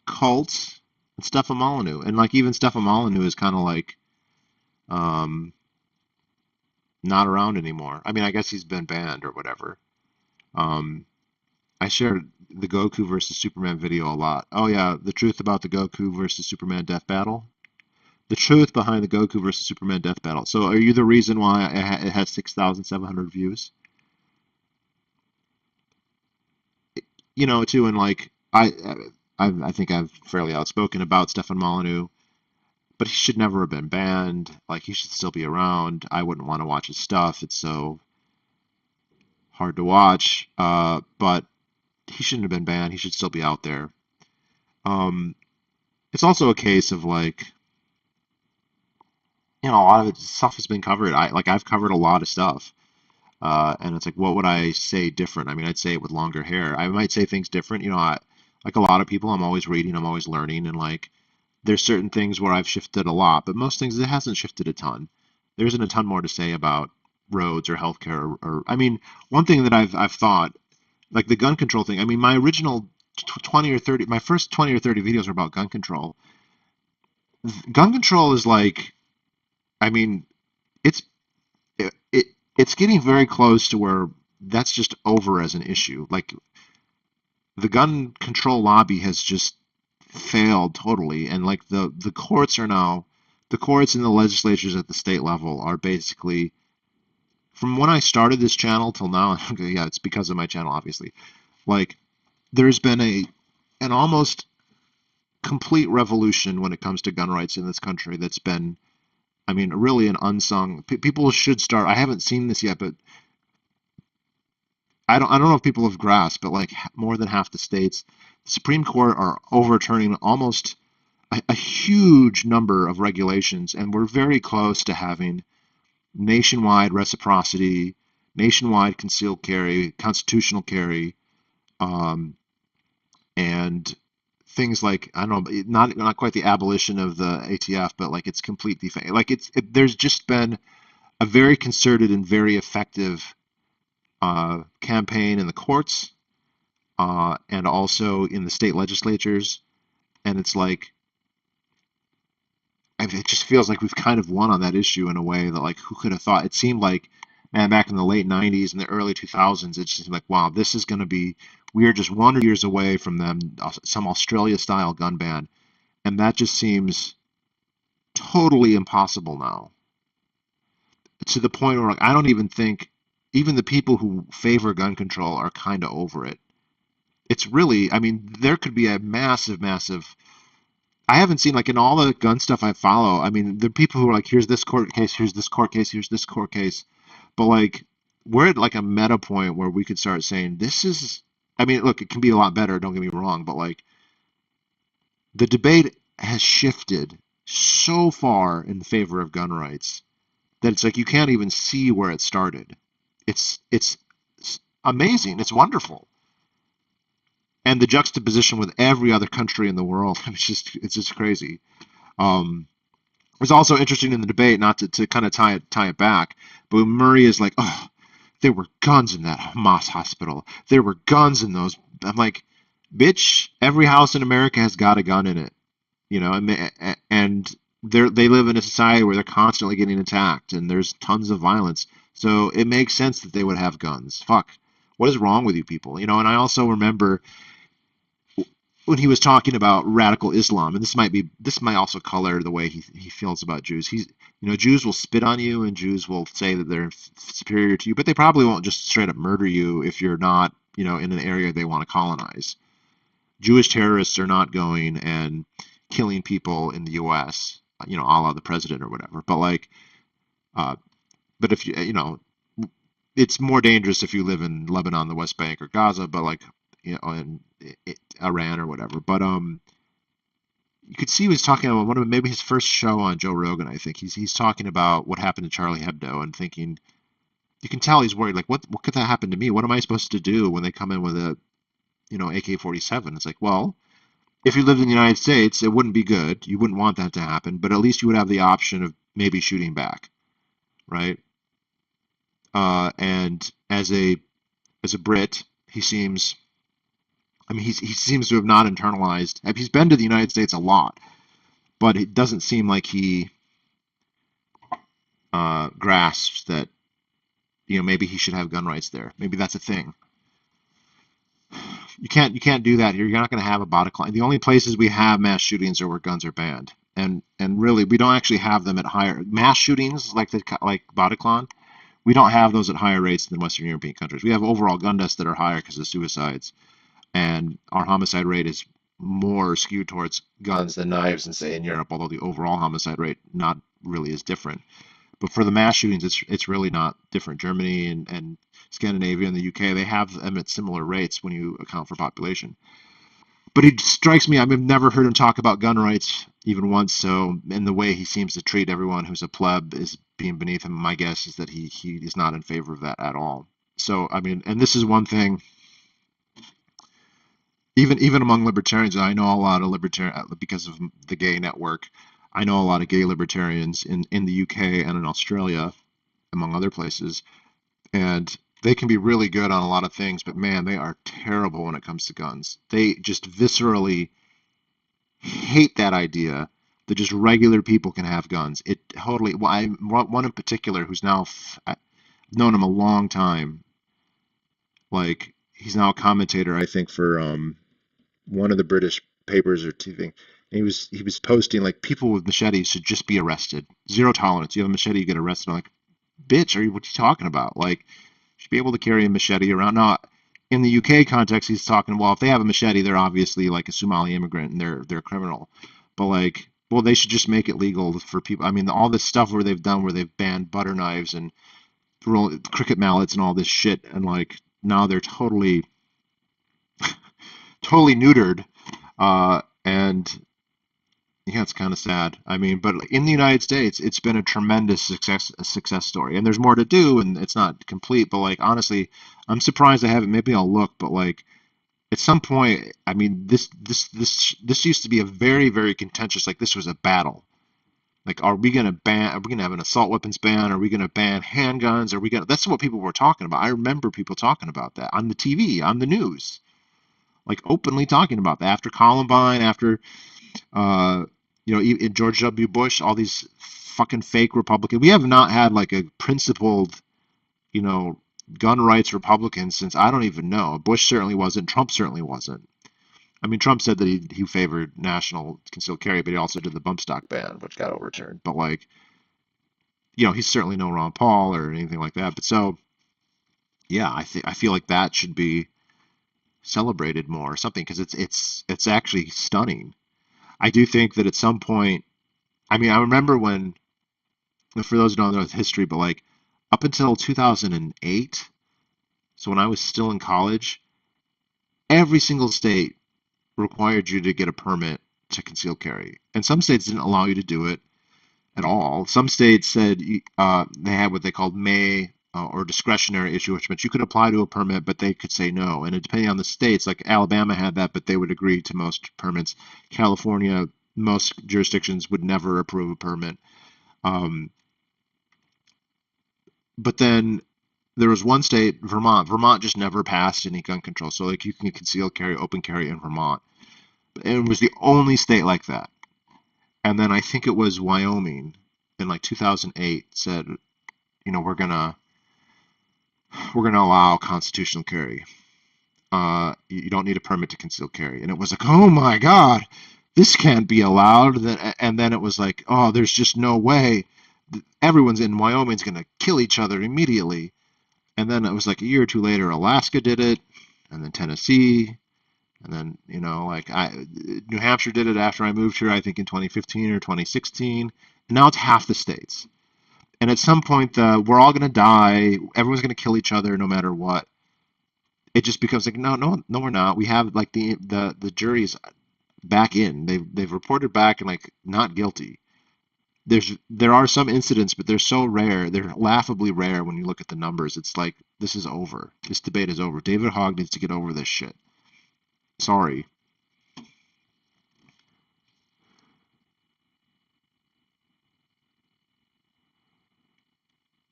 cults, and Stefan Molyneux, and like even Stefan Molyneux is kind of like um, not around anymore. I mean, I guess he's been banned or whatever. Um, I shared the Goku versus Superman video a lot. Oh yeah, the truth about the Goku versus Superman death battle. The truth behind the Goku versus Superman death battle. So are you the reason why it has 6,700 views? Too, and like I think I've fairly outspoken about Stefan Molyneux, but he should never have been banned. Like he should still be around. I wouldn't want to watch his stuff. It's so hard to watch. But he shouldn't have been banned. He should still be out there. Um, it's also a case of like, a lot of it stuff has been covered. I've covered a lot of stuff. And it's like, what would I say different? I mean, I'd say it with longer hair. I might say things different. Like a lot of people, I'm always reading, I'm always learning, and like there's certain things where I've shifted a lot, but most things it hasn't shifted a ton. There isn't a ton more to say about roads or healthcare I mean, one thing that I've thought, like the gun control thing. I mean, my original 20 or 30, my first 20 or 30 videos were about gun control. Gun control is like, I mean, it's it's getting very close to where that's just over as an issue. Like the gun control lobby has just failed totally, and like the courts are now, the courts and the legislatures at the state level are basically, from when I started this channel till now, yeah, it's because of my channel, obviously. Like there's been an almost complete revolution when it comes to gun rights in this country. That's been, I mean, really an unsung. People should start. I haven't seen this yet, but I don't know if people have grasped, but like more than half the states, the Supreme Court are overturning almost a huge number of regulations, and we're very close to having nationwide reciprocity, nationwide concealed carry, constitutional carry, um, and things like, I don't know, not quite the abolition of the ATF, but like it's complete like there's just been a very concerted and very effective campaign in the courts, and also in the state legislatures, and it's like it just feels like we've kind of won on that issue in a way that, like, who could have thought? It seemed like, man, back in the late 90s and the early 2000s, it just seemed like, wow, this is going to be, we are just 1 or 2 years away from them, some Australia style gun ban. And that just seems totally impossible now, to the point where, like, I don't even think even the people who favor gun control are kind of over it. It's really, I mean, there could be a massive, massive. I haven't seen, like, in all the gun stuff I follow. I mean, there are people who are like, here's this court case, here's this court case, here's this court case. But like, we're at like a meta point where we could start saying this is. I mean, look, it can be a lot better. Don't get me wrong, but like the debate has shifted so far in favor of gun rights that it's like you can't even see where it started. It's amazing. It's wonderful. And the juxtaposition with every other country in the world, it's just crazy. Um, it's also interesting in the debate, not to kind of tie it back, but Murray is like, oh, there were guns in that Hamas hospital. There were guns in those. I'm like, bitch, every house in America has got a gun in it, and they live in a society where they're constantly getting attacked and there's tons of violence. So it makes sense that they would have guns. Fuck, what is wrong with you people? And I also remember when he was talking about radical Islam, and this might also color the way he feels about Jews. Jews will spit on you, and Jews will say that they're superior to you, but they probably won't just straight up murder you if you're not, in an area they want to colonize. Jewish terrorists are not going and killing people in the U.S., a la the president or whatever. But like, uh, but if it's more dangerous if you live in Lebanon, the West Bank, or Gaza. But like, in Iran or whatever. But you could see he was talking about maybe his first show on Joe Rogan. I think he's talking about what happened to Charlie Hebdo and thinking you can tell he's worried. Like, what could that happen to me? What am I supposed to do when they come in with a AK-47? It's like, well, if you lived in the United States, it wouldn't be good. You wouldn't want that to happen, but at least you would have the option of maybe shooting back, right? And as a Brit, he seems. I mean, he seems to have not internalized. He's been to the United States a lot, but it doesn't seem like he grasps that maybe he should have gun rights there. Maybe that's a thing. You can't do that here. You're not going to have a Bataclan. The only places we have mass shootings are where guns are banned, and really we don't actually have them at higher mass shootings like Bataclan. We don't have those at higher rates than Western European countries. We have overall gun deaths that are higher because of suicides, and our homicide rate is more skewed towards guns than knives, and say in Europe, although the overall homicide rate not really is different. But for the mass shootings, it's really not different. Germany and Scandinavia and the UK, they have them at similar rates when you account for population. But it strikes me, I've never heard him talk about gun rights even once. So, in the way he seems to treat everyone who's a pleb is being beneath him, my guess is that he is not in favor of that at all. So, and this is one thing, even among libertarians, I know a lot of libertarians because of the gay network. I know a lot of gay libertarians in the UK and in Australia, among other places, and they can be really good on a lot of things, but man, they are terrible when it comes to guns. They just viscerally hate that idea that just regular people can have guns. It totally. Well, one in particular who's now I've known him a long time. Like he's now a commentator, I think, for one of the British papers or TV. And he was posting like people with machetes should just be arrested. Zero tolerance. You have a machete, you get arrested. I'm like, bitch, what are you talking about? Like, you should be able to carry a machete around. Now, in the UK context, he's talking, well, if they have a machete, they're obviously like a Somali immigrant and they're a criminal. But like, well, they should just make it legal for people. I mean, all this stuff where they've banned butter knives and cricket mallets and all this shit, and like now they're totally neutered. And yeah, it's kind of sad. But in the United States, it's been a tremendous success story, and there's more to do, and it's not complete. But like honestly, I'm surprised I haven't. Maybe I'll look, but like at some point, this used to be a very very contentious. Like this was a battle. Like, are we gonna ban? Are we gonna have an assault weapons ban? Are we gonna ban handguns? Are we gonna? That's what people were talking about. I remember people talking about that on the TV, on the news, like openly talking about that after Columbine, after uh, George W. Bush, all these fucking fake Republicans. We have not had like a principled, you know, gun rights Republican since I don't even know. Bush certainly wasn't. Trump certainly wasn't. Trump said that he favored national concealed carry, but he also did the bump stock ban, which got overturned. But like, he's certainly no Ron Paul or anything like that. But so, yeah, I feel like that should be celebrated more or something because it's actually stunning. I do think that at some point, I remember when, for those who don't know the history, but like up until 2008, so when I was still in college, every single state required you to get a permit to conceal carry. And some states didn't allow you to do it at all. Some states said they had what they called may or discretionary issue, which meant you could apply to a permit, but they could say no. And depending on the states, like Alabama had that, but they would agree to most permits. California, most jurisdictions would never approve a permit. Um, but then there was one state, Vermont. Vermont just never passed any gun control. So like you can conceal carry, open carry in Vermont. And it was the only state like that. And then I think it was Wyoming in like 2008 said, we're gonna allow constitutional carry. you don't need a permit to conceal carry. And it was like, oh my God, this can't be allowed. And then it was like, oh, there's just no way. Everyone's in Wyoming's going to kill each other immediately. And then it was like a year or two later, Alaska did it, and then Tennessee, and then like New Hampshire did it after I moved here, I think in 2015 or 2016. And now it's half the states. And at some point, we're all going to die. Everyone's going to kill each other no matter what. It just becomes like, no, no, no, we're not. We have like the jury's back in. They've reported back and like not guilty. There are some incidents, but they're so rare. They're laughably rare when you look at the numbers. It's like this is over. This debate is over. David Hogg needs to get over this shit. Sorry.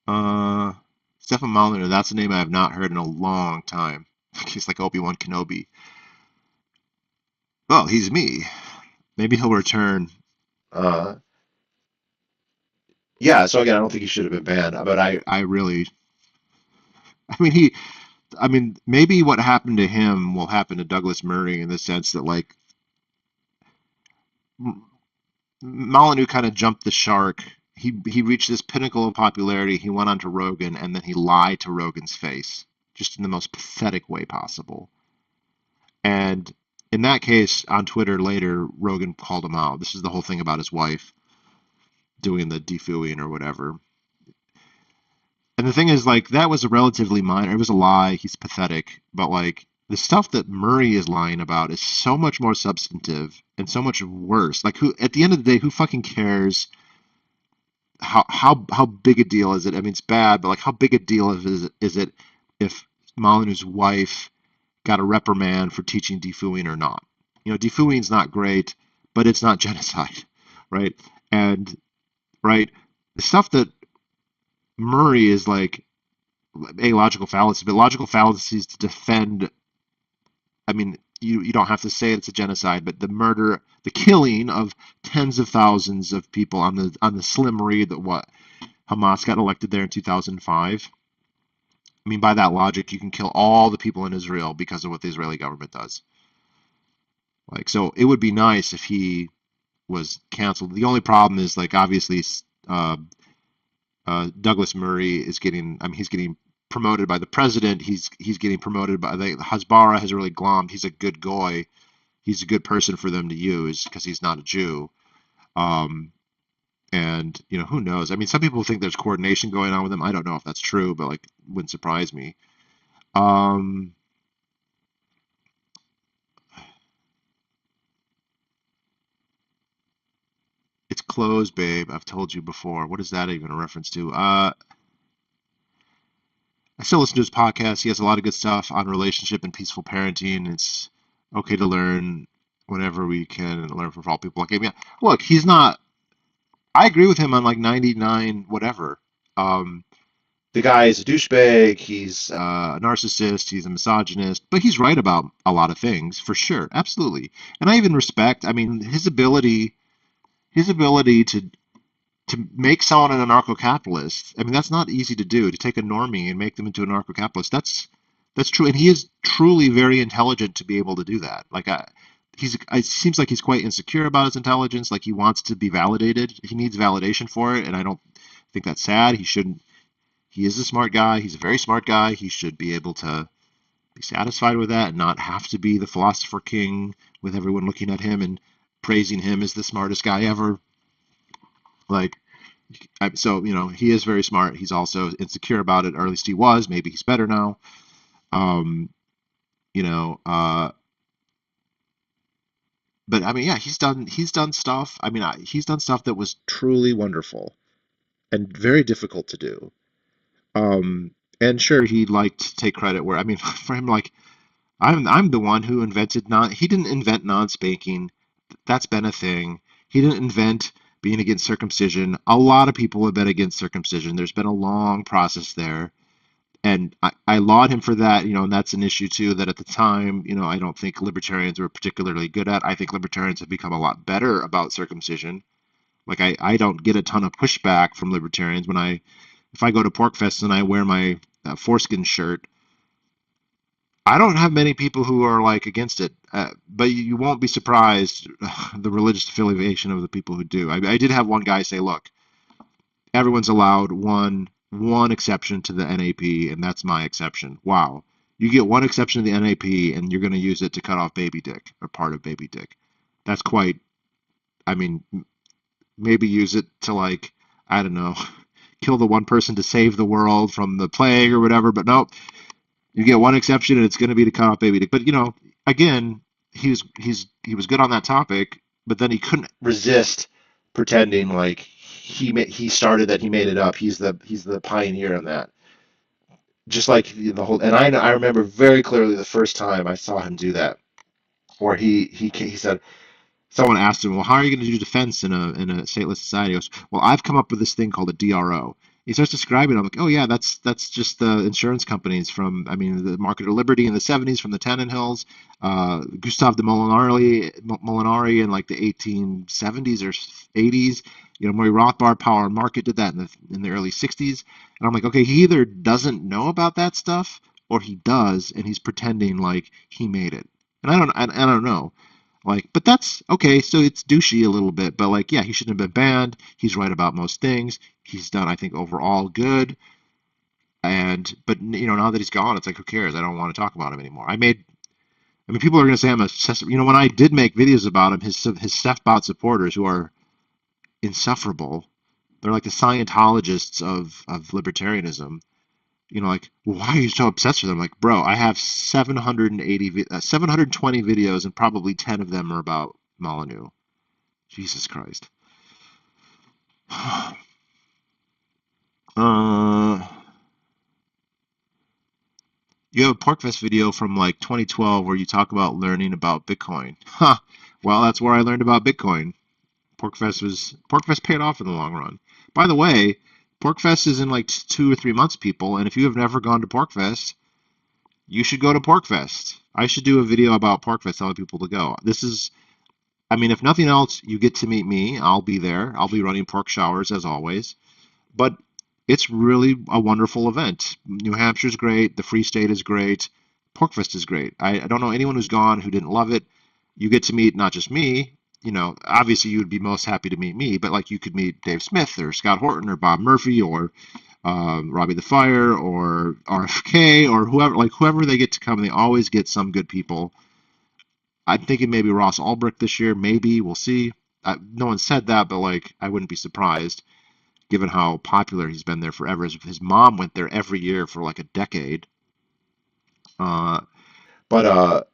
Uh, Stephen Molyneux. That's a name I have not heard in a long time. He's like Obi-Wan Kenobi. Well, he's me. Maybe he'll return. Uh, yeah. So again, I don't think he should have been banned, but I really, I mean, I mean, maybe what happened to him will happen to Douglas Murray in the sense that like Molyneux kind of jumped the shark. He reached this pinnacle of popularity. He went on to Rogan, and then he lied to Rogan's face, just in the most pathetic way possible. And in that case, on Twitter later, Rogan called him out. This is the whole thing about his wife doing the defooing or whatever. And the thing is, like, that was a relatively minor. It was a lie. He's pathetic. But like, the stuff that Murray is lying about is so much more substantive and so much worse. Like, who at the end of the day, who fucking cares how big a deal is it? I mean, it's bad, but like, how big a deal is it if Molyneux's wife got a reprimand for teaching defooing or not? Defooing's not great, but it's not genocide, right? And right, the stuff that Murray is like a logical fallacy, but logical fallacies to defend. I mean, you don't have to say it's a genocide, but the murder, the killing of tens of thousands of people on the slim read that what Hamas got elected there in 2005. I mean, by that logic, you can kill all the people in Israel because of what the Israeli government does. Like, so it would be nice if he was canceled. The only problem is, like, obviously, uh, Douglas Murray is getting. I mean, he's getting promoted by the president. He's getting promoted by the Hasbara has really glommed. He's a good guy. He's a good person for them to use because he's not a Jew. Um, and who knows? I mean, some people think there's coordination going on with him. I don't know if that's true, but like, wouldn't surprise me. Um, it's closed, babe. I've told you before. What is that even a reference to? I still listen to his podcast. He has a lot of good stuff on relationship and peaceful parenting. It's okay to learn whenever we can and learn from all people. Like, I mean, look, he's not. I agree with him on like 99 whatever. Um, the guy is a douchebag. He's a narcissist. He's a misogynist, but he's right about a lot of things for sure. Absolutely. And I even respect. I mean, his ability to make someone an anarcho-capitalist. I mean, that's not easy to do. To take a normie and make them into an anarcho-capitalist. That's true, and he is truly very intelligent to be able to do that. Like, it seems like he's quite insecure about his intelligence. Like, he wants to be validated. He needs validation for it, and I don't think that's sad. He shouldn't. He is a smart guy. He's a very smart guy. He should be able to be satisfied with that and not have to be the philosopher king with everyone looking at him and praising him as the smartest guy ever. Like, so he is very smart. He's also insecure about it, or at least he was. Maybe he's better now. Um, you know, but I mean, yeah, he's done stuff. I mean, he's done stuff that was truly wonderful and very difficult to do. Um, and sure, he'd like to take credit where I mean, for him, like I'm the one who invented non. He didn't invent non-spanking. That's been a thing. He didn't invent being against circumcision. A lot of people have been against circumcision. There's been a long process there. And I laud him for that, and that's an issue too that at the time, I don't think libertarians were particularly good at. I think libertarians have become a lot better about circumcision. Like I don't get a ton of pushback from libertarians if I go to Pork Fest and I wear my foreskin shirt. I don't have many people who are like against it, but you won't be surprised the religious affiliation of the people who do. I did have one guy say, "Look, everyone's allowed one exception to the NAP, and that's my exception." Wow, you get one exception to the NAP, and you're going to use it to cut off baby dick or part of baby dick. That's quite. I mean, maybe use it to like I don't know, kill the one person to save the world from the plague or whatever. But no, you get one exception, and it's going to be to cut off baby dick. But again, he was good on that topic, but then he couldn't resist pretending like he started that, he made it up. He's the pioneer on that. Just like the whole, and I remember very clearly the first time I saw him do that, where he said, someone asked him, "Well, how are you going to do defense in a stateless society?" He goes, "Well, I've come up with this thing called a DRO." He starts describing it. I'm like, "Oh yeah, that's just the insurance companies from, I mean, the Market of Liberty in the '70s from the Tannenhills, Gustave de Molinari in like the 1870s or '80s. Murray Rothbard, Power and Market did that in the early '60s." And I'm like, okay, he either doesn't know about that stuff or he does, and he's pretending like he made it. And I don't know. Like, but that's okay. So it's douchey a little bit, but like, yeah, he shouldn't have been banned. He's right about most things. He's done, I think, overall good. But now that he's gone, it's like, who cares? I don't want to talk about him anymore. I mean, people are going to say I'm obsessive. When I did make videos about him, his Steph supporters, who are insufferable, they're like the Scientologists of libertarianism. Like, well, why are you so obsessed with them? Like, bro, I have 720 videos, and probably 10 of them are about Molyneux. Jesus Christ. Uh, you have a Porkfest video from like 2012 where you talk about learning about Bitcoin. Huh. Well, that's where I learned about Bitcoin. Porkfest paid off in the long run. By the way, Porkfest is in like 2 or 3 months, people, and if you have never gone to Porkfest, you should go to Porkfest. I should do a video about Porkfest telling people to go. I mean, if nothing else, you get to meet me. I'll be there. I'll be running pork showers as always. But it's really a wonderful event. New Hampshire's great. The Free State is great. Porkfest is great. I don't know anyone who's gone who didn't love it. You get to meet not just me. Obviously you would be most happy to meet me, but like you could meet Dave Smith or Scott Horton or Bob Murphy or Robbie the Fire or RFK or whoever. Like whoever they get to come, they always get some good people. I'm thinking maybe Ross Ulbricht this year. Maybe we'll see. No one said that, but like I wouldn't be surprised given how popular he's been there forever. His mom went there every year for like a decade. Uh, but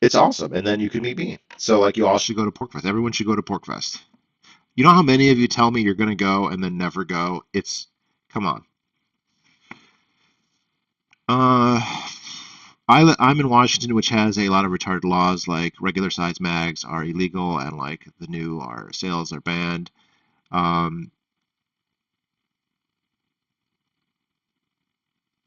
it's awesome. And then you can meet me. So like you all should go to Porkfest. Everyone should go to Porkfest. You know how many of you tell me you're going to go and then never go? Come on. Uh, I'm in Washington, which has a lot of retarded laws, like regular size mags are illegal and like the new are sales are banned. Um,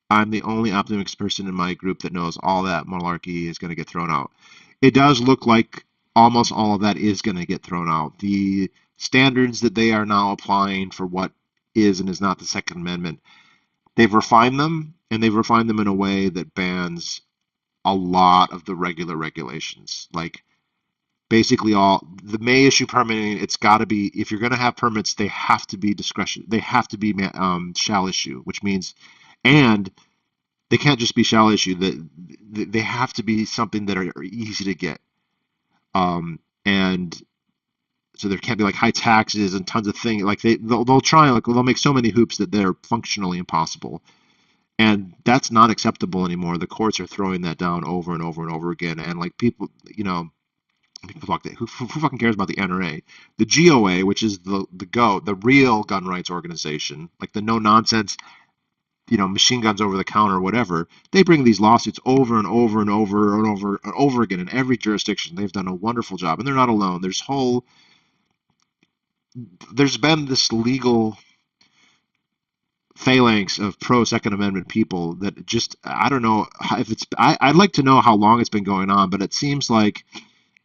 I'm the only optimist person in my group that knows all that malarkey is going to get thrown out. It does look like almost all of that is going to get thrown out. The standards that they are now applying for what is and is not the Second Amendment, they've refined them, and they've refined them in a way that bans a lot of the regular regulations. Like basically all the may issue permitting, it's got to be, if you're going to have permits, they have to be discretion. They have to be shall issue, which means, and they can't just be shall issue. They have to be something that are easy to get. And so there can't be like high taxes and tons of things. Like they'll try, like they'll make so many hoops that they're functionally impossible. And that's not acceptable anymore. The courts are throwing that down over and over and over again. And like people talk that who fucking cares about the NRA, the GOA, which is the real gun rights organization, like the no nonsense, machine guns over the counter or whatever. They bring these lawsuits over and over and over and over and over again in every jurisdiction. They've done a wonderful job, and they're not alone. There's been this legal phalanx of pro Second Amendment people that just, I don't know if I'd like to know how long it's been going on, but it seems like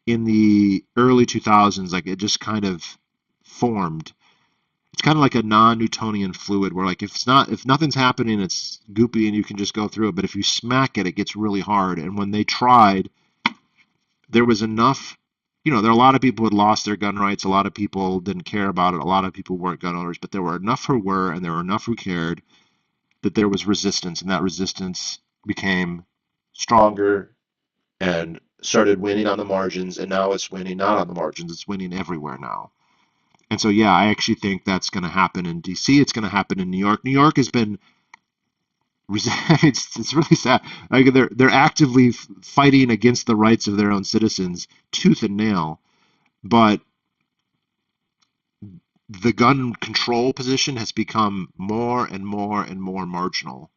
in the early 2000s, like it just kind of formed. it's kind of like a non-Newtonian fluid where like if nothing's happening, it's goopy and you can just go through it. But if you smack it, it gets really hard. And when they tried, there was enough. There are a lot of people who had lost their gun rights. A lot of people didn't care about it. A lot of people weren't gun owners, but there were enough who were, and there were enough who cared that there was resistance, and that resistance became stronger and started winning on the margins, and now it's winning not on the margins, it's winning everywhere now. And so, yeah, I actually think that's going to happen in DC. It's going to happen in New York. New York has been it's really sad. Like they're actively fighting against the rights of their own citizens, tooth and nail. But the gun control position has become more and more and more marginal,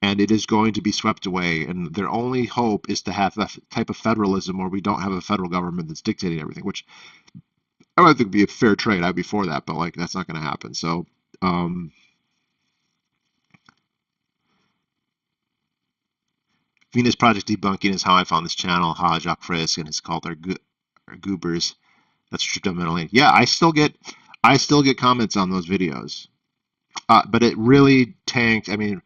and it is going to be swept away. And their only hope is to have that type of federalism where we don't have a federal government that's dictating everything, which I don't think would be a fair trade. I'd be for that, but like that's not going to happen. So, Venus Project debunking is how I found this channel. Ha, Jacques Frisk and his cult are goobers. That's fundamentally. Yeah, I still get comments on those videos. But it really tanked. I mean,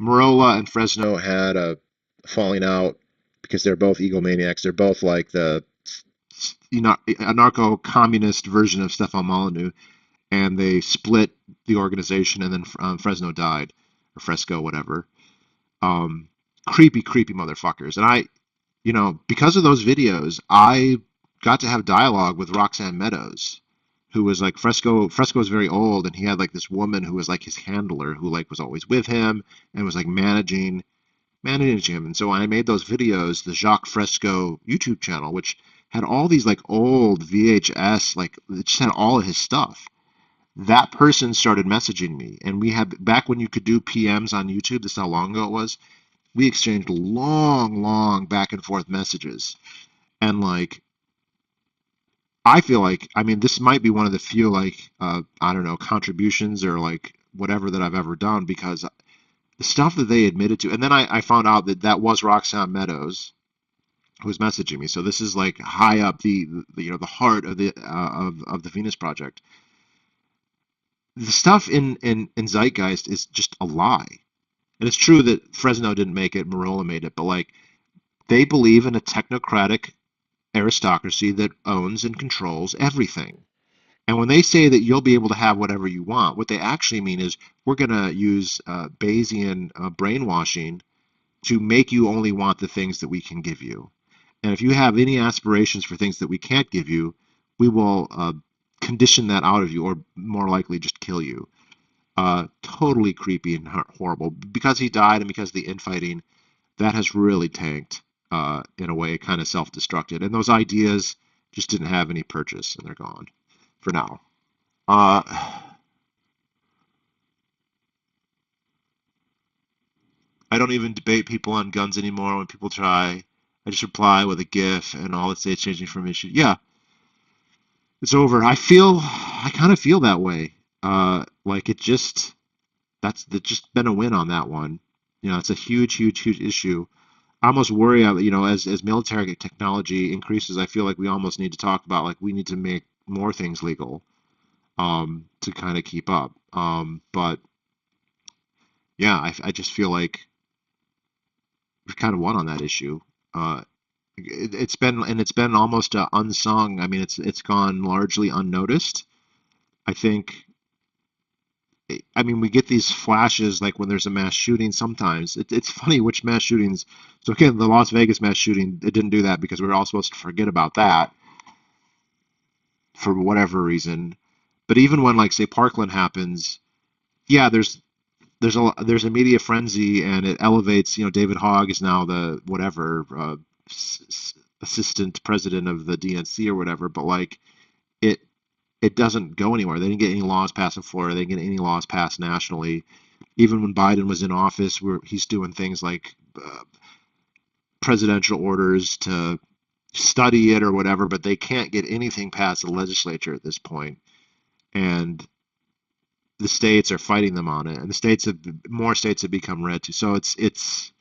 Marola and Fresno had a falling out because they're both egomaniacs. They're both like the anarcho-communist version of Stefan Molyneux, and they split the organization, and then Fresno died, or Fresco, whatever. Um, Creepy, creepy motherfuckers. And because of those videos, I got to have dialogue with Roxanne Meadows, who was like Fresco. Fresco was very old, and he had like this woman who was like his handler, who like was always with him and was like managing him. And so I made those videos, the Jacques Fresco YouTube channel, which had all these like old VHS, like it just had all of his stuff. That person started messaging me, and we had back when you could do PMs on YouTube. This is how long ago it was. We exchanged long, long back and forth messages, and like I feel like, I mean, this might be one of the few like I don't know, contributions or like whatever that I've ever done, because the stuff that they admitted to, and then I found out that that was Roxanne Meadows who was messaging me. So this is like high up the heart of the Venus Project. The stuff in Zeitgeist is just a lie. And it's true that Fresno didn't make it, Marola made it, but like they believe in a technocratic aristocracy that owns and controls everything. And when they say that you'll be able to have whatever you want, what they actually mean is we're going to use Bayesian brainwashing to make you only want the things that we can give you. And if you have any aspirations for things that we can't give you, we will condition that out of you, or more likely just kill you. Totally creepy and horrible. Because he died and because of the infighting, that has really tanked in a way, kind of self-destructed. And those ideas just didn't have any purchase, and they're gone for now. Uh, I don't even debate people on guns anymore when people try. I just reply with a GIF and all it states changing from issue. Yeah, it's over. I kind of feel that way. Like that's just been a win on that one. It's a huge, huge, huge issue. I almost worry, as military technology increases, I feel like we almost need to talk about like we need to make more things legal to kind of keep up. But yeah, I just feel like we've kind of won on that issue. Uh, it's been almost unsung. I mean, it's gone largely unnoticed. I think. I mean, we get these flashes like when there's a mass shooting. Sometimes it's funny which mass shootings. So again, the Las Vegas mass shooting, it didn't do that because we were all supposed to forget about that for whatever reason. But even when like say Parkland happens, yeah, there's a media frenzy, and it elevates. David Hogg is now the whatever assistant president of the DNC or whatever, but like it it doesn't go anywhere. They didn't get any laws passed in Florida. They didn't get any laws passed nationally. Even when Biden was in office, where he's doing things like presidential orders to study it or whatever, but they can't get anything past the legislature at this point. And the states are fighting them on it, and more states have become red too. So it's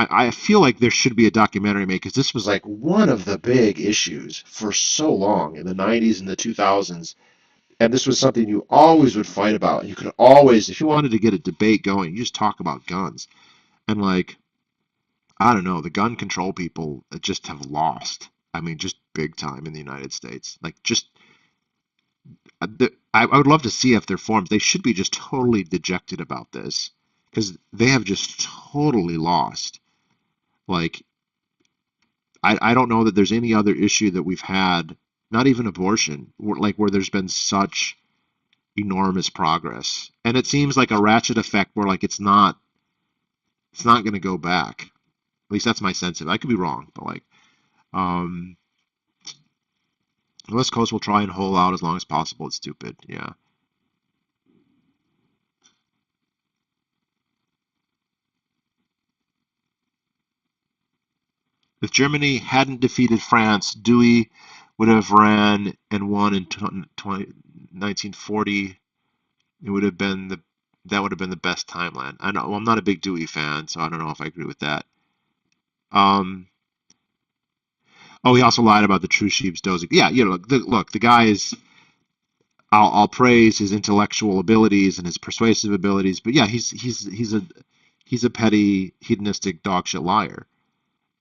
I feel like there should be a documentary made, because this was like one of the big issues for so long in the 90s and the 2000s. And this was something you always would fight about. You could always, if you wanted to get a debate going, you just talk about guns. And like, I don't know, the gun control people just have lost. I mean, just big time in the United States. Like, just I would love to see if their forms. They should be just totally dejected about this because they have just totally lost. Like, I don't know that there's any other issue that we've had, not even abortion, where there's been such enormous progress. And it seems like a ratchet effect where like it's not going to go back. At least that's my sense of it. I could be wrong, but like um the West Coast will try and hold out as long as possible. It's stupid. Yeah. If Germany hadn't defeated France, Dewey would have ran and won in 1940. It would have been the that would have been the best timeline. I know, well, I'm not a big Dewey fan, so I don't know if I agree with that. Um, oh, he also lied about the true sheep's dozing. Yeah, look, the guy is. I'll praise his intellectual abilities and his persuasive abilities, but yeah, he's a petty hedonistic dogshit liar.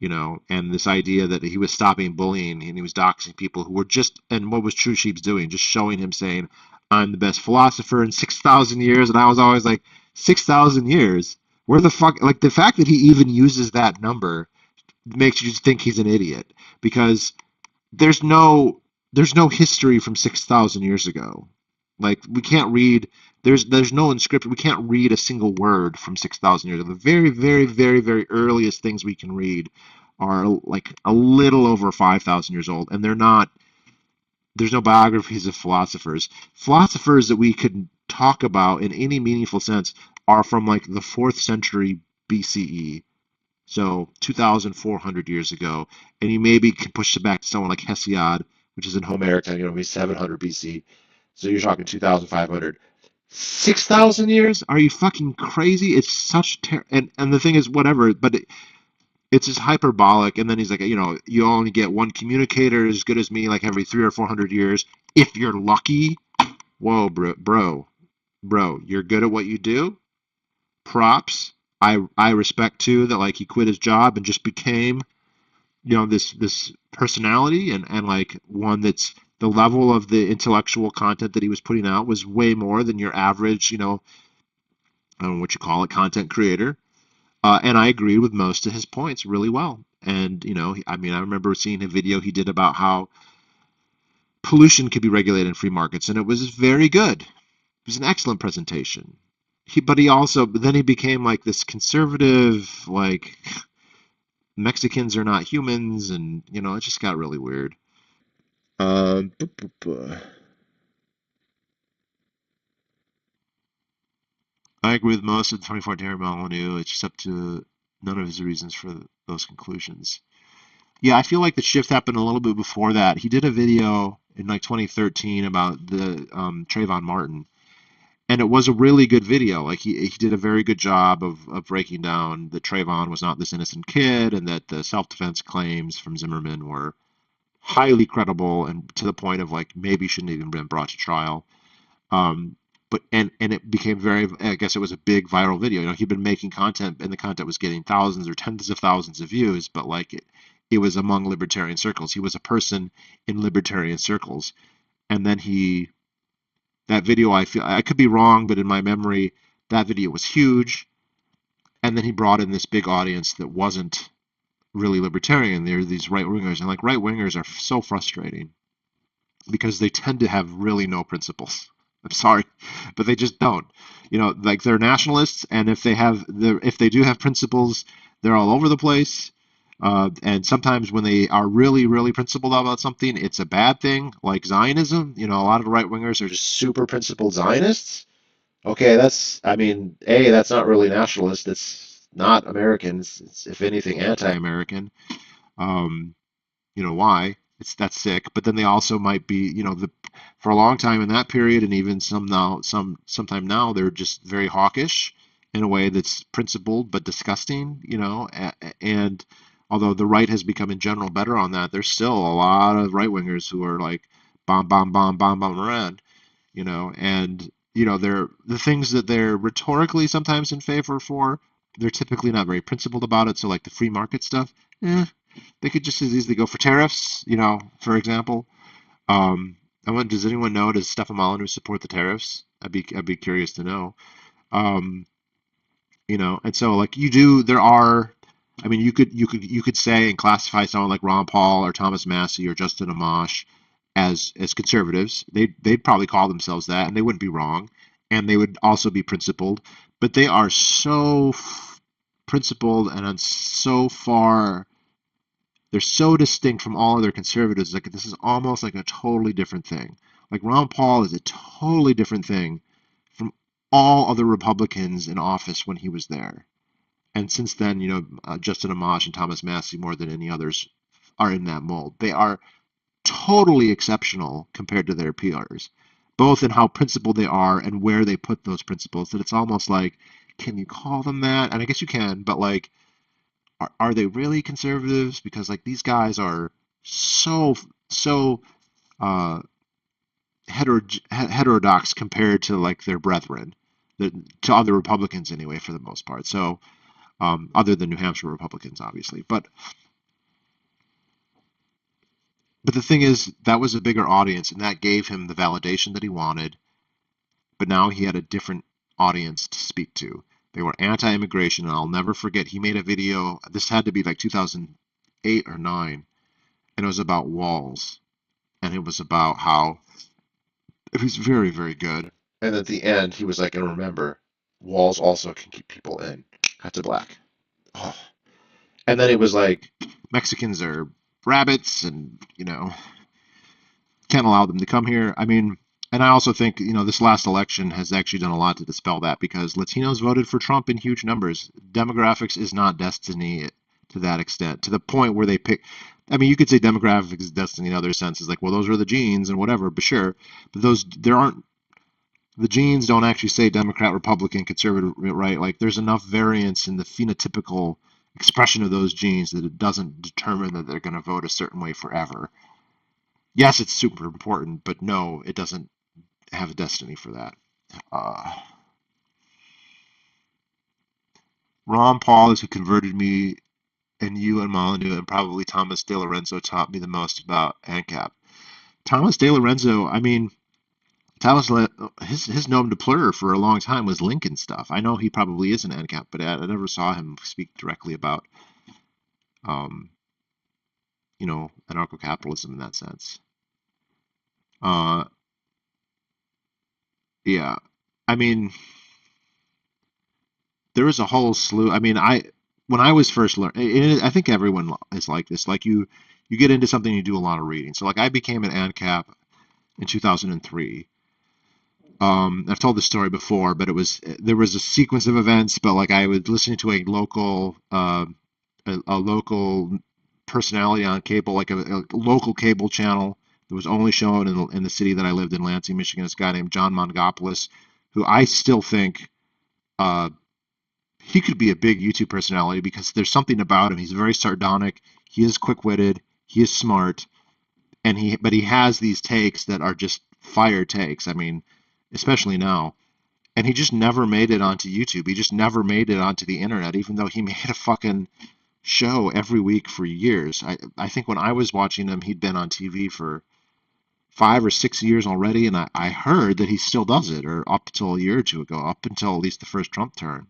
And this idea that he was stopping bullying and he was doxing people who were just, and what was True Sheep's doing? Just showing him saying, I'm the best philosopher in 6,000 years. And I was always like, 6,000 years? Where the fuck? Like, the fact that he even uses that number makes you think he's an idiot because there's no there's no history from 6,000 years ago. Like, we can't read. There's no inscription. We can't read a single word from 6,000 years ago. The very, very, very, very earliest things we can read are like a little over 5,000 years old, and they're not. There's no biographies of philosophers. Philosophers that we could talk about in any meaningful sense are from like the fourth century BCE, so 2,400 years ago, and you maybe can push it back to someone like Hesiod, which is in Homeric time, maybe 700 BC. So you're talking 2,500. 6,000 years? Are you fucking crazy? It's such and the thing is, whatever, but it's just hyperbolic. And then he's like, you only get one communicator as good as me, like every 300 or 400 years, if you're lucky. Whoa, bro, you're good at what you do. Props. I respect too that like he quit his job and just became this personality and like one that's the level of the intellectual content that he was putting out was way more than your average I don't know what you call it, content creator. And I agreed with most of his points really well. And I mean, I remember seeing a video he did about how pollution could be regulated in free markets, and it was very good. It was an excellent presentation. But then he became like this conservative, like Mexicans are not humans, and it just got really weird. Bu- bu- bu- I agree with most of the 2014 Harry Molyneux, except to none of his reasons for those conclusions. Yeah, I feel like the shift happened a little bit before that. He did a video in like 2013 about the Trayvon Martin, and it was a really good video. Like he did a very good job of breaking down that Trayvon was not this innocent kid, and that the self-defense claims from Zimmerman were highly credible and to the point of like maybe shouldn't have even been brought to trial. Um, but and it became very. I guess it was a big viral video. He'd been making content, and the content was getting thousands or tens of thousands of views. But like it was among libertarian circles. He was a person in libertarian circles, and then that video. I feel I could be wrong, but in my memory, that video was huge. And then he brought in this big audience that wasn't really libertarian. They're these right wingers, and like right wingers are so frustrating because they tend to have really no principles. I'm sorry, but they just don't. Like they're nationalists, and if they do have principles, they're all over the place. And sometimes when they are really, really principled about something, it's a bad thing, like Zionism. A lot of the right wingers are just super principled Zionists. Okay, I mean, that's not really nationalist. It's not American. It's if anything, anti-American. Um, why? That's sick. But then they also might be, for a long time in that period, and even sometime now, they're just very hawkish in a way that's principled but disgusting. And although the right has become in general better on that, there's still a lot of right wingers who are like bomb, bomb, bomb, bomb, bomb around. and they're the things that they're rhetorically sometimes in favor for. They're typically not very principled about it. So like the free market stuff, eh, they could just as easily go for tariffs, for example. Does anyone know, does Stefan Molyneux support the tariffs? I'd be curious to know. Um, and so like there are, I mean, you could say and classify someone like Ron Paul or Thomas Massey or Justin Amash as conservatives. They'd probably call themselves that, and they wouldn't be wrong, and they would also be principled, but they are so principled and on so far. They're so distinct from all other conservatives. Like this is almost like a totally different thing. Like Ron Paul is a totally different thing from all other Republicans in office when he was there. And since then, Justin Amash and Thomas Massey, more than any others, are in that mold. They are totally exceptional compared to their peers, both in how principled they are and where they put those principles. That it's almost like, can you call them that? And I guess you can, but like, are they really conservatives? Because like these guys are so uh, heterodox compared to like their brethren, to other Republicans anyway, for the most part. So other than New Hampshire Republicans, obviously. But the thing is, that was a bigger audience, and that gave him the validation that he wanted. But now he had a different audience to speak to. They were anti-immigration, and I'll never forget. He made a video. This had to be like 2008 or 9, and it was about walls, and it was about how it was very, very good. And at the end, he was like, "And remember, walls also can keep people in." Cut to black. Oh. And then it was like Mexicans are rabbits, and can't allow them to come here. I mean, and I also think, this last election has actually done a lot to dispel that because Latinos voted for Trump in huge numbers. Demographics is not destiny to that extent, to the point where they pick. I mean, you could say demographics is destiny in other senses, like, well, those are the genes and whatever, but sure. But there aren't, the genes don't actually say Democrat, Republican, conservative, right? Like, there's enough variance in the phenotypical expression of those genes that it doesn't determine that they're going to vote a certain way forever. Yes, it's super important, but no, it doesn't have a destiny for that. Uh, Ron Paul is who converted me, and you and Molyneux and probably Thomas De Lorenzo taught me the most about ANCAP. Thomas De Lorenzo, I mean, his nom de plume for a long time was Lincoln stuff. I know he probably is an ANCAP, but I never saw him speak directly about, um, anarcho-capitalism in that sense. Uh, yeah, I mean, there was a whole slew. I mean, when I was first learning, I think everyone is like this. Like you get into something, you do a lot of reading. So like I became an ANCAP in 2003. I've told this story before, but there was a sequence of events. But like I was listening to a local personality on cable, like a local cable channel that was only shown in the city that I lived in, Lansing, Michigan. This guy named John Mongopoulos, who I still think. Uh, he could be a big YouTube personality because there's something about him. He's very sardonic. He is quick-witted. He is smart, and he has these takes that are just fire takes. I mean, especially now. And he just never made it onto YouTube. He just never made it onto the internet, even though he made a fucking show every week for years. I think when I was watching him, he'd been on TV for 5 or 6 years already, and I heard that he still does it, or up until a year or two ago, up until at least the first Trump term.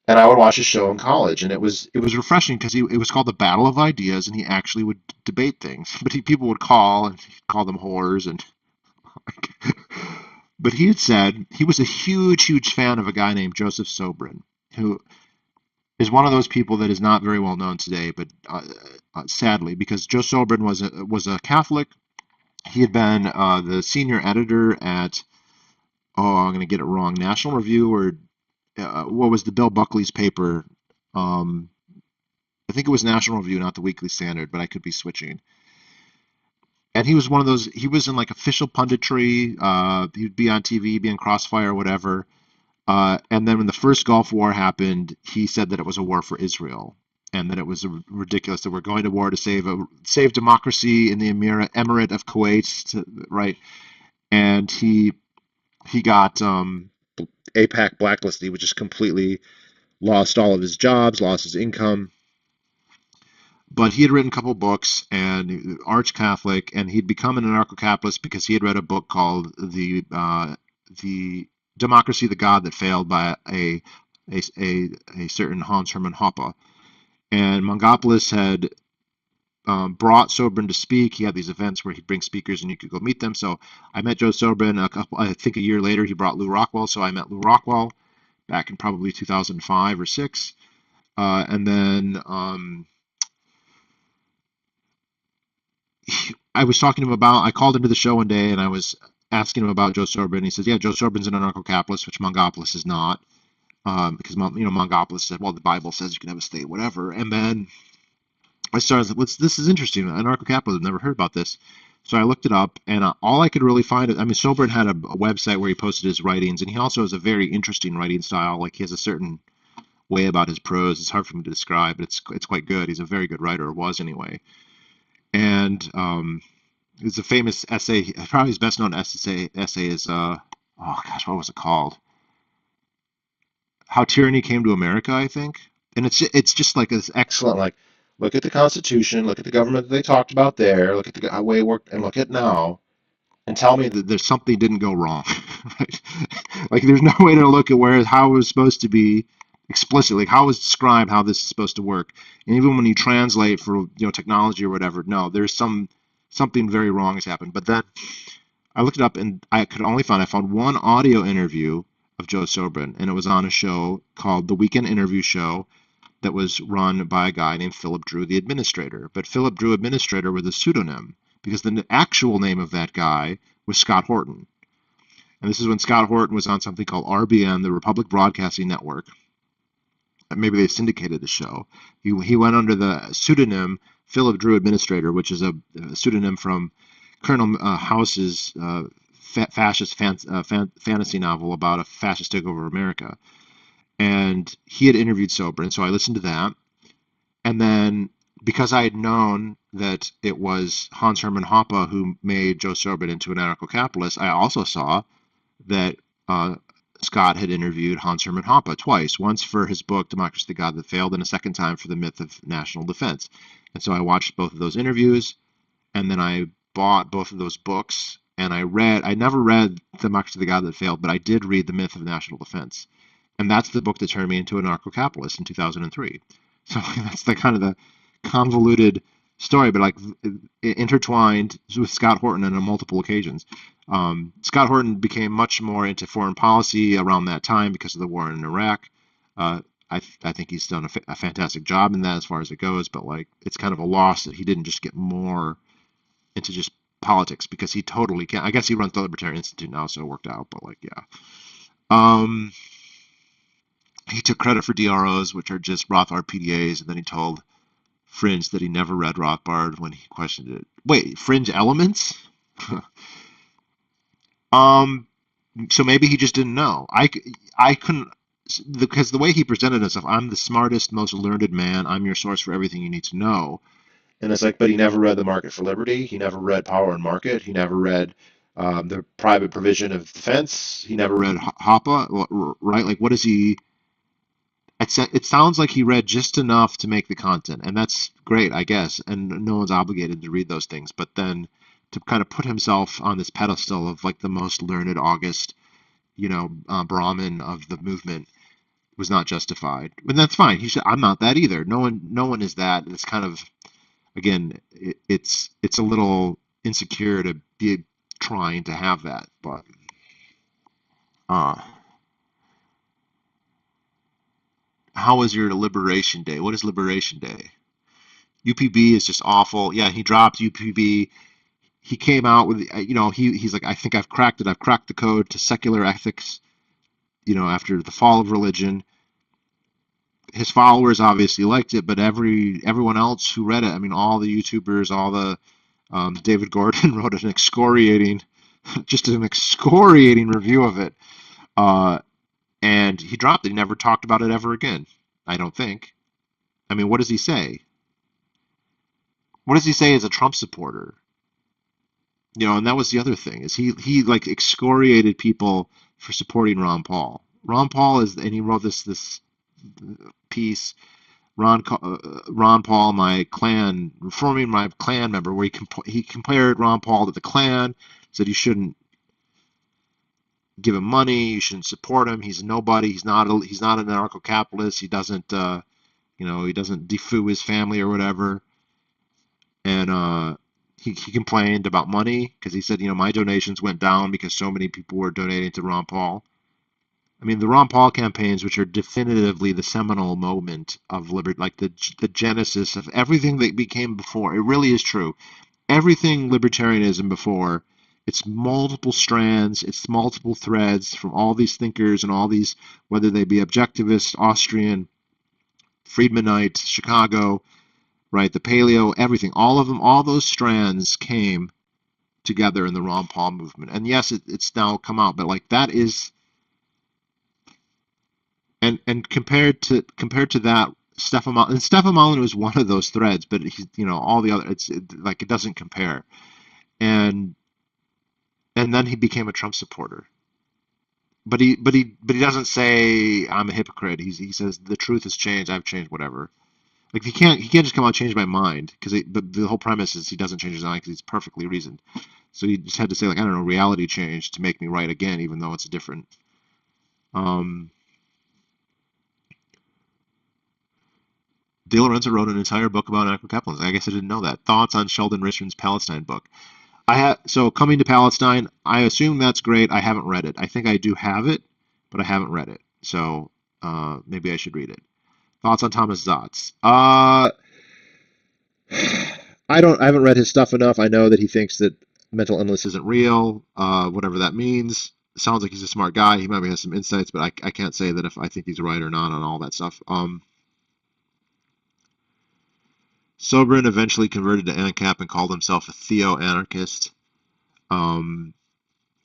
And I would watch his show in college, and it was refreshing because it was called the Battle of Ideas, and he actually would debate things. But people would call and he'd call them whores, and but he had said he was a huge fan of a guy named Joseph Sobran, who is one of those people that is not very well known today, but sadly, because Joe Sobran was a Catholic. He had been the senior editor at, I'm going to get it wrong, National Review, or what was the Bill Buckley's paper? Um, I think it was National Review, not the Weekly Standard, but I could be switching. And he was one of those. He was in like official punditry. He'd be on TV, be in Crossfire, or whatever. And then when the first Gulf War happened, he said that it was a war for Israel, and that it was ridiculous that we're going to war to save democracy in the Emirate of Kuwait, right? and he got APAC blacklisted. He was just completely lost all of his jobs, lost his income. But he had written a couple books and arch Catholic, and he'd become an anarcho-capitalist because he had read a book called the Democracy, the God That Failed by a certain Hans Hermann Hoppe. And Mangopoulos had brought Sobran to speak. He had these events where he'd bring speakers and you could go meet them. So I met Joe Sobran I think a year later. He brought Lou Rockwell, so I met Lou Rockwell back in probably 2005 or six. And then I was talking to him about. I called into the show one day and I was asking him about Joe Sobran. He says, "Yeah, Joe Sobran's an anarcho-capitalist, which Mangopoulos is not." Because Mangopoulos said, "Well, the Bible says you can have a state, whatever." And then I started, this is interesting. Anarcho-capitalism, never heard about this. So I looked it up, and all I could really find, I mean, Sobran had a website where he posted his writings, and he also has a very interesting writing style. Like he has a certain way about his prose. It's hard for me to describe, but it's quite good. He's a very good writer, or was anyway. And it's a famous essay. Probably his best known essay is oh gosh, what was it called? How Tyranny Came to America, I think. And it's just like this excellent, like, look at the Constitution, look at the government that they talked about there, look at the way it worked, and look at now, and tell me that there's something didn't go wrong. Right? Like there's no way to look at where how it was supposed to be explicitly, like how it was described how this is supposed to work. And even when you translate for technology or whatever, no, there's something very wrong has happened. But then I looked it up and I found one audio interview of Joe Sobran, and it was on a show called The Weekend Interview Show that was run by a guy named Philip Drew, the administrator. But Philip Drew, administrator, was a pseudonym because the actual name of that guy was Scott Horton. And this is when Scott Horton was on something called RBN, the Republic Broadcasting Network. Maybe they syndicated the show. He went under the pseudonym Philip Drew, administrator, which is a pseudonym from Colonel House's fascist fantasy novel about a fascist takeover of America. And he had interviewed Sobran, so I listened to that. And then because I had known that it was Hans Hermann Hoppe who made Joe Sobran into an anarcho-capitalist, I also saw that Scott had interviewed Hans Hermann Hoppe twice, once for his book Democracy, the God That Failed, and a second time for the Myth of National Defense. And so I watched both of those interviews, and then I bought both of those books, and I never read Democracy, the God That Failed, but I did read The Myth of National Defense. And that's the book that turned me into an anarcho-capitalist in 2003. So that's the kind of the convoluted story, but like intertwined with Scott Horton on multiple occasions. Scott Horton became much more into foreign policy around that time because of the war in Iraq. Uh, I think he's done a fantastic job in that as far as it goes, but like it's kind of a loss that he didn't just get more into just politics because he totally can. I guess he runs the Libertarian Institute now, so it worked out. But like, yeah. Um, he took credit for DROs, which are just Rothbard PDAs, and then he told Fringe that he never read Rothbard when he questioned it. Wait, Fringe Elements? um, so maybe he just didn't know. I couldn't because the way he presented himself, I'm the smartest, most learned man. I'm your source for everything you need to know. And it's like, but he never read The Market for Liberty. He never read Power and Market. He never read the Private Provision of Defense. He never read Hoppe, right? Like, what is he? It sounds like he read just enough to make the content, and that's great, I guess. And no one's obligated to read those things. But then to kind of put himself on this pedestal of like the most learned August, Brahmin of the movement was not justified. And that's fine. I'm not that either. No one is that. It's kind of again, it's a little insecure to be trying to have that. But uh, how was your Liberation Day? What is Liberation Day? UPB is just awful. Yeah, he dropped UPB. He came out with, he's like, I think I've cracked it. I've cracked the code to secular ethics. After the fall of religion, his followers obviously liked it, but everyone else who read it, I mean, all the YouTubers, all the David Gordon wrote an excoriating, just an excoriating review of it, uh, and he dropped it. He never talked about it ever again. I don't think. I mean, what does he say? What does he say as a Trump supporter? And that was the other thing is he like excoriated people for supporting Ron Paul. Ron Paul is, and he wrote this piece. Ron Paul, my Klan, reforming my Klan member, where he compared Ron Paul to the Klan, said you shouldn't give him money, you shouldn't support him. He's a nobody. He's not an anarcho-capitalist. He doesn't he doesn't defoo his family or whatever. And he complained about money because he said, my donations went down because so many people were donating to Ron Paul. I mean, the Ron Paul campaigns, which are definitively the seminal moment of liberty, like the genesis of everything that became before. It really is true. Everything libertarianism before, it's multiple strands, it's multiple threads from all these thinkers and all these, whether they be objectivist, Austrian, Friedmanite, Chicago, right, the paleo, everything, all of them, all those strands came together in the Ron Paul movement. And yes, it's now come out, but like that is, and compared to that, Stefan Mullen was one of those threads, but he's, all the other, like it doesn't compare. And then he became a Trump supporter. But he doesn't say I'm a hypocrite. He says the truth has changed. I've changed. Whatever. Like he can't just come out and change my mind because the whole premise is he doesn't change his mind because he's perfectly reasoned. So he just had to say like I don't know reality changed to make me right again, even though it's a different. Um, De Lorenzo wrote an entire book about anarcho-capitalism. I guess I didn't know that. Thoughts on Sheldon Richman's Palestine book. So coming to Palestine. I assume that's great. I haven't read it. I think I do have it, but I haven't read it. So maybe I should read it. Thoughts on Thomas Zotz? I haven't read his stuff enough. I know that he thinks that mental illness isn't real, whatever that means. It sounds like he's a smart guy. He maybe has some insights, but I can't say that if I think he's right or not on all that stuff. Sobrin eventually converted to ANCAP and called himself a theo-anarchist. Um,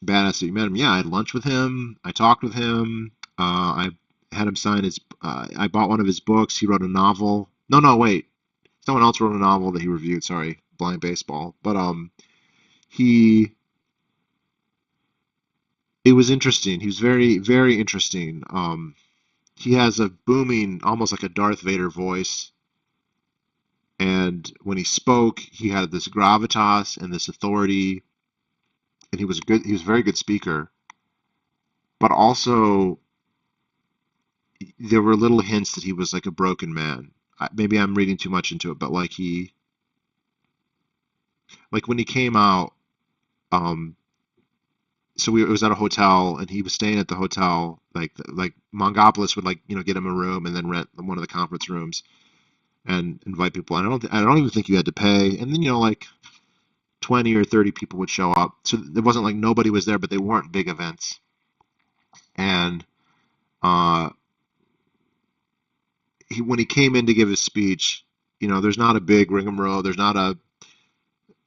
Badass that you met him. Yeah, I had lunch with him. I talked with him. I had him sign his. I bought one of his books. He wrote a novel. No, no, wait. Someone else wrote a novel that he reviewed. Sorry, Blind Baseball. But he. It was interesting. He was very, very interesting. He has a booming, almost like a Darth Vader voice. And when he spoke, he had this gravitas and this authority. And he was good. He was a very good speaker. But also, there were little hints that he was like a broken man. Maybe I'm reading too much into it, but like when he came out, um, it was at a hotel, and he was staying at the hotel. Like Mongopoulos would get him a room and then rent one of the conference rooms and invite people. And I don't even think you had to pay. And then like 20 or 30 people would show up. So it wasn't like nobody was there, but they weren't big events. And uh, when he came in to give his speech, there's not a big rigmarole. There's not a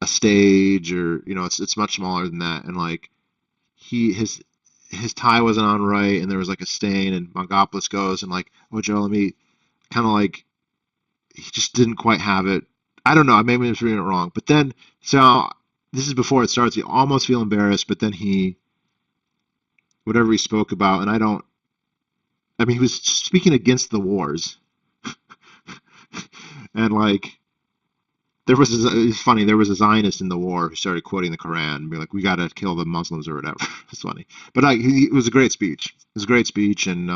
stage, or it's much smaller than that. And like he his tie wasn't on right, and there was like a stain. And Mongopoulos goes and like, oh Joe, let me kind of like he just didn't quite have it. I don't know. Maybe I'm just reading it wrong. But then so this is before it starts. You almost feel embarrassed, but then whatever he spoke about, and I don't. I mean, he was speaking against the wars, and like it's funny. There was a Zionist in the war who started quoting the Quran and be like, "We got to kill the Muslims" or whatever. It's funny, but it was a great speech. It was a great speech, and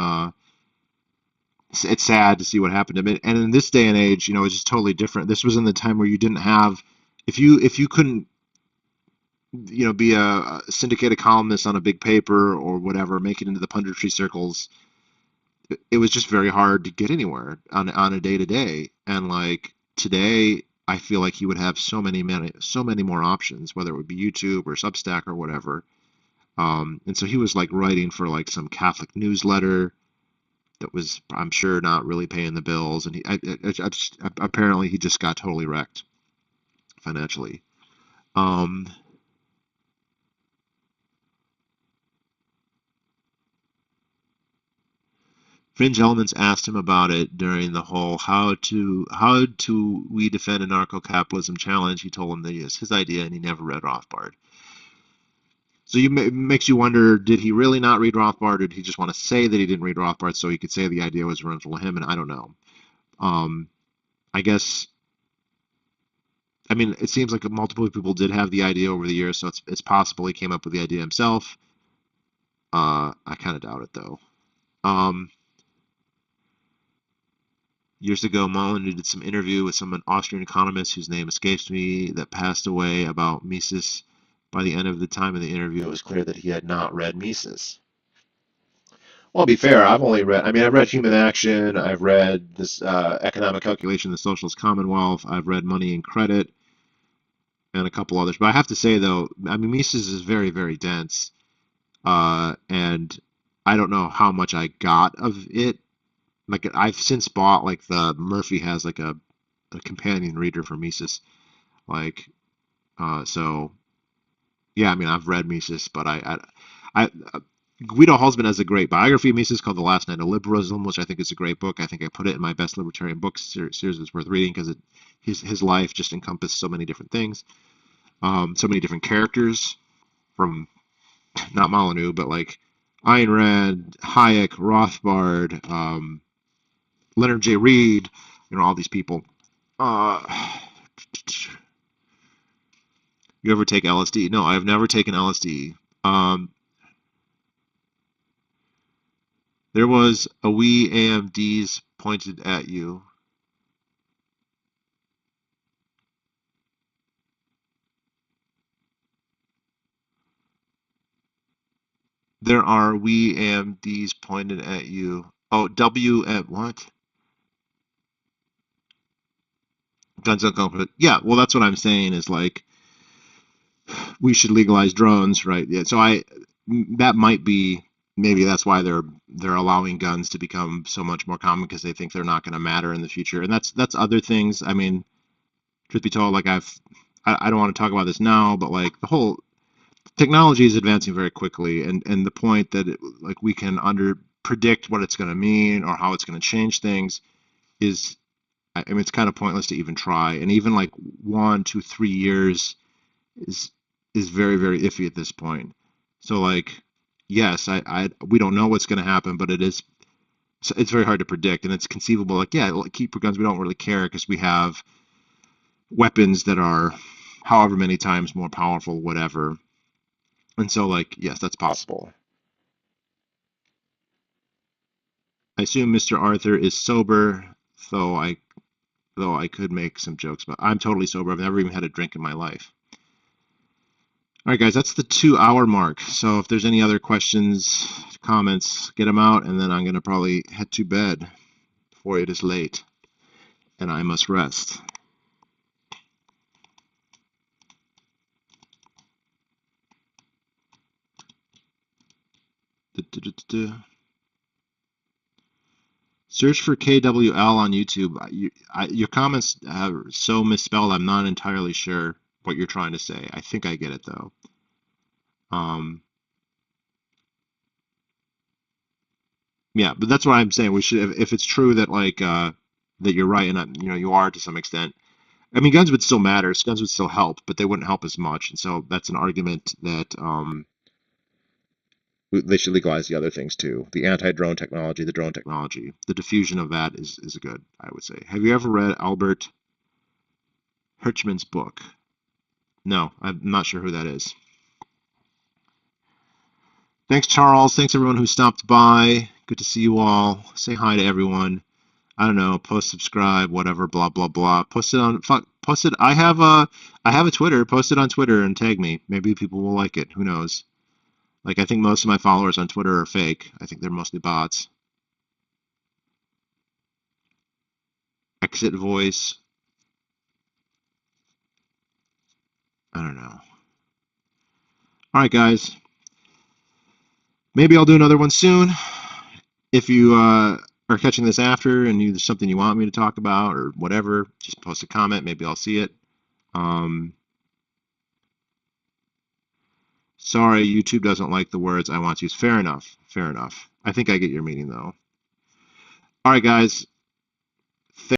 it's sad to see what happened to him. And in this day and age, it's just totally different. This was in the time where you didn't have, if you couldn't, be a syndicated columnist on a big paper or whatever, make it into the punditry circles. It was just very hard to get anywhere on a day to day. And like today, I feel like he would have so many more options, whether it would be YouTube or Substack or whatever. And so he was like writing for like some Catholic newsletter that was, I'm sure, not really paying the bills. And apparently he just got totally wrecked financially. Um, Fringe Elements asked him about it during the whole how to we defend anarcho-capitalism challenge. He told him that it's his idea and he never read Rothbard. So makes you wonder, did he really not read Rothbard, or did he just want to say that he didn't read Rothbard so he could say the idea was original to him? And I don't know. Um, I guess, I mean, it seems like multiple people did have the idea over the years, so it's possible he came up with the idea himself. I kind of doubt it though. Um, Years ago, Mullen did some interview with some Austrian economist whose name escapes me that passed away about Mises. By the end of the time of the interview, it was clear that he had not read Mises. Well, to be fair, I've only read, I mean, I've read Human Action, I've read this Economic Calculation, the Socialist Commonwealth, I've read Money and Credit, and a couple others. But I have to say, though, I mean, Mises is very, very dense, and I don't know how much I got of it. Like, I've since bought, like, the Murphy has, like, a companion reader for Mises. Like, so, yeah, I mean, I've read Mises, but Guido Husband has a great biography of Mises called The Last Night of Liberalism, which I think is a great book. I think I put it in my best libertarian books series. It's worth reading because his life just encompassed so many different things, so many different characters from not Molyneux, but like Ayn Rand, Hayek, Rothbard, Leonard J. Reed, all these people. Uh, you ever take LSD? No, I've never taken LSD. Um, there was a wee AMDs pointed at you. There are wee AMDs pointed at you. Oh, W at what? Guns don't go. Yeah, well, that's what I'm saying is like we should legalize drones, right? Yeah, so that might be maybe that's why they're allowing guns to become so much more common because they think they're not going to matter in the future, and that's other things. I mean, truth be told, like I don't want to talk about this now, but like the whole technology is advancing very quickly, and the point that like we can under predict what it's going to mean or how it's going to change things is, I mean, it's kind of pointless to even try, and even like 1, 2, 3 years is very very iffy at this point. So like, yes, I we don't know what's going to happen, but it's very hard to predict, and it's conceivable. Like, yeah, like, keep your guns. We don't really care because we have weapons that are however many times more powerful, whatever. And so, like, yes, that's possible. I assume Mr. Arthur is sober, though I could make some jokes, but I'm totally sober. I've never even had a drink in my life. All right, guys, that's the 2 hour mark. So if there's any other questions, comments, get them out, and then I'm gonna probably head to bed before it is late, and I must rest. Search for KWL on YouTube. Your comments are so misspelled. I'm not entirely sure what you're trying to say. I think I get it though. Um, yeah, but that's what I'm saying. We should, if it's true that like that you're right, and you are to some extent. I mean, guns would still matter. Guns would still help, but they wouldn't help as much. And so that's an argument that they should legalize the other things too. The anti-drone technology, the drone technology, the diffusion of that is good, I would say. Have you ever read Albert Hirschman's book? No, I'm not sure who that is. Thanks, Charles. Thanks, everyone who stopped by. Good to see you all. Say hi to everyone. I don't know, post, subscribe, whatever, blah blah blah. Post it on post it. I have a Twitter. Post it on Twitter and tag me. Maybe people will like it. Who knows? Like I think most of my followers on Twitter are fake. I think they're mostly bots. Exit voice. I don't know. All right, guys. Maybe I'll do another one soon. If you are catching this after and there's something you want me to talk about or whatever, just post a comment. Maybe I'll see it. Um, Sorry, YouTube doesn't like the words I want to use. Fair enough. Fair enough. I think I get your meaning, though. All right, guys.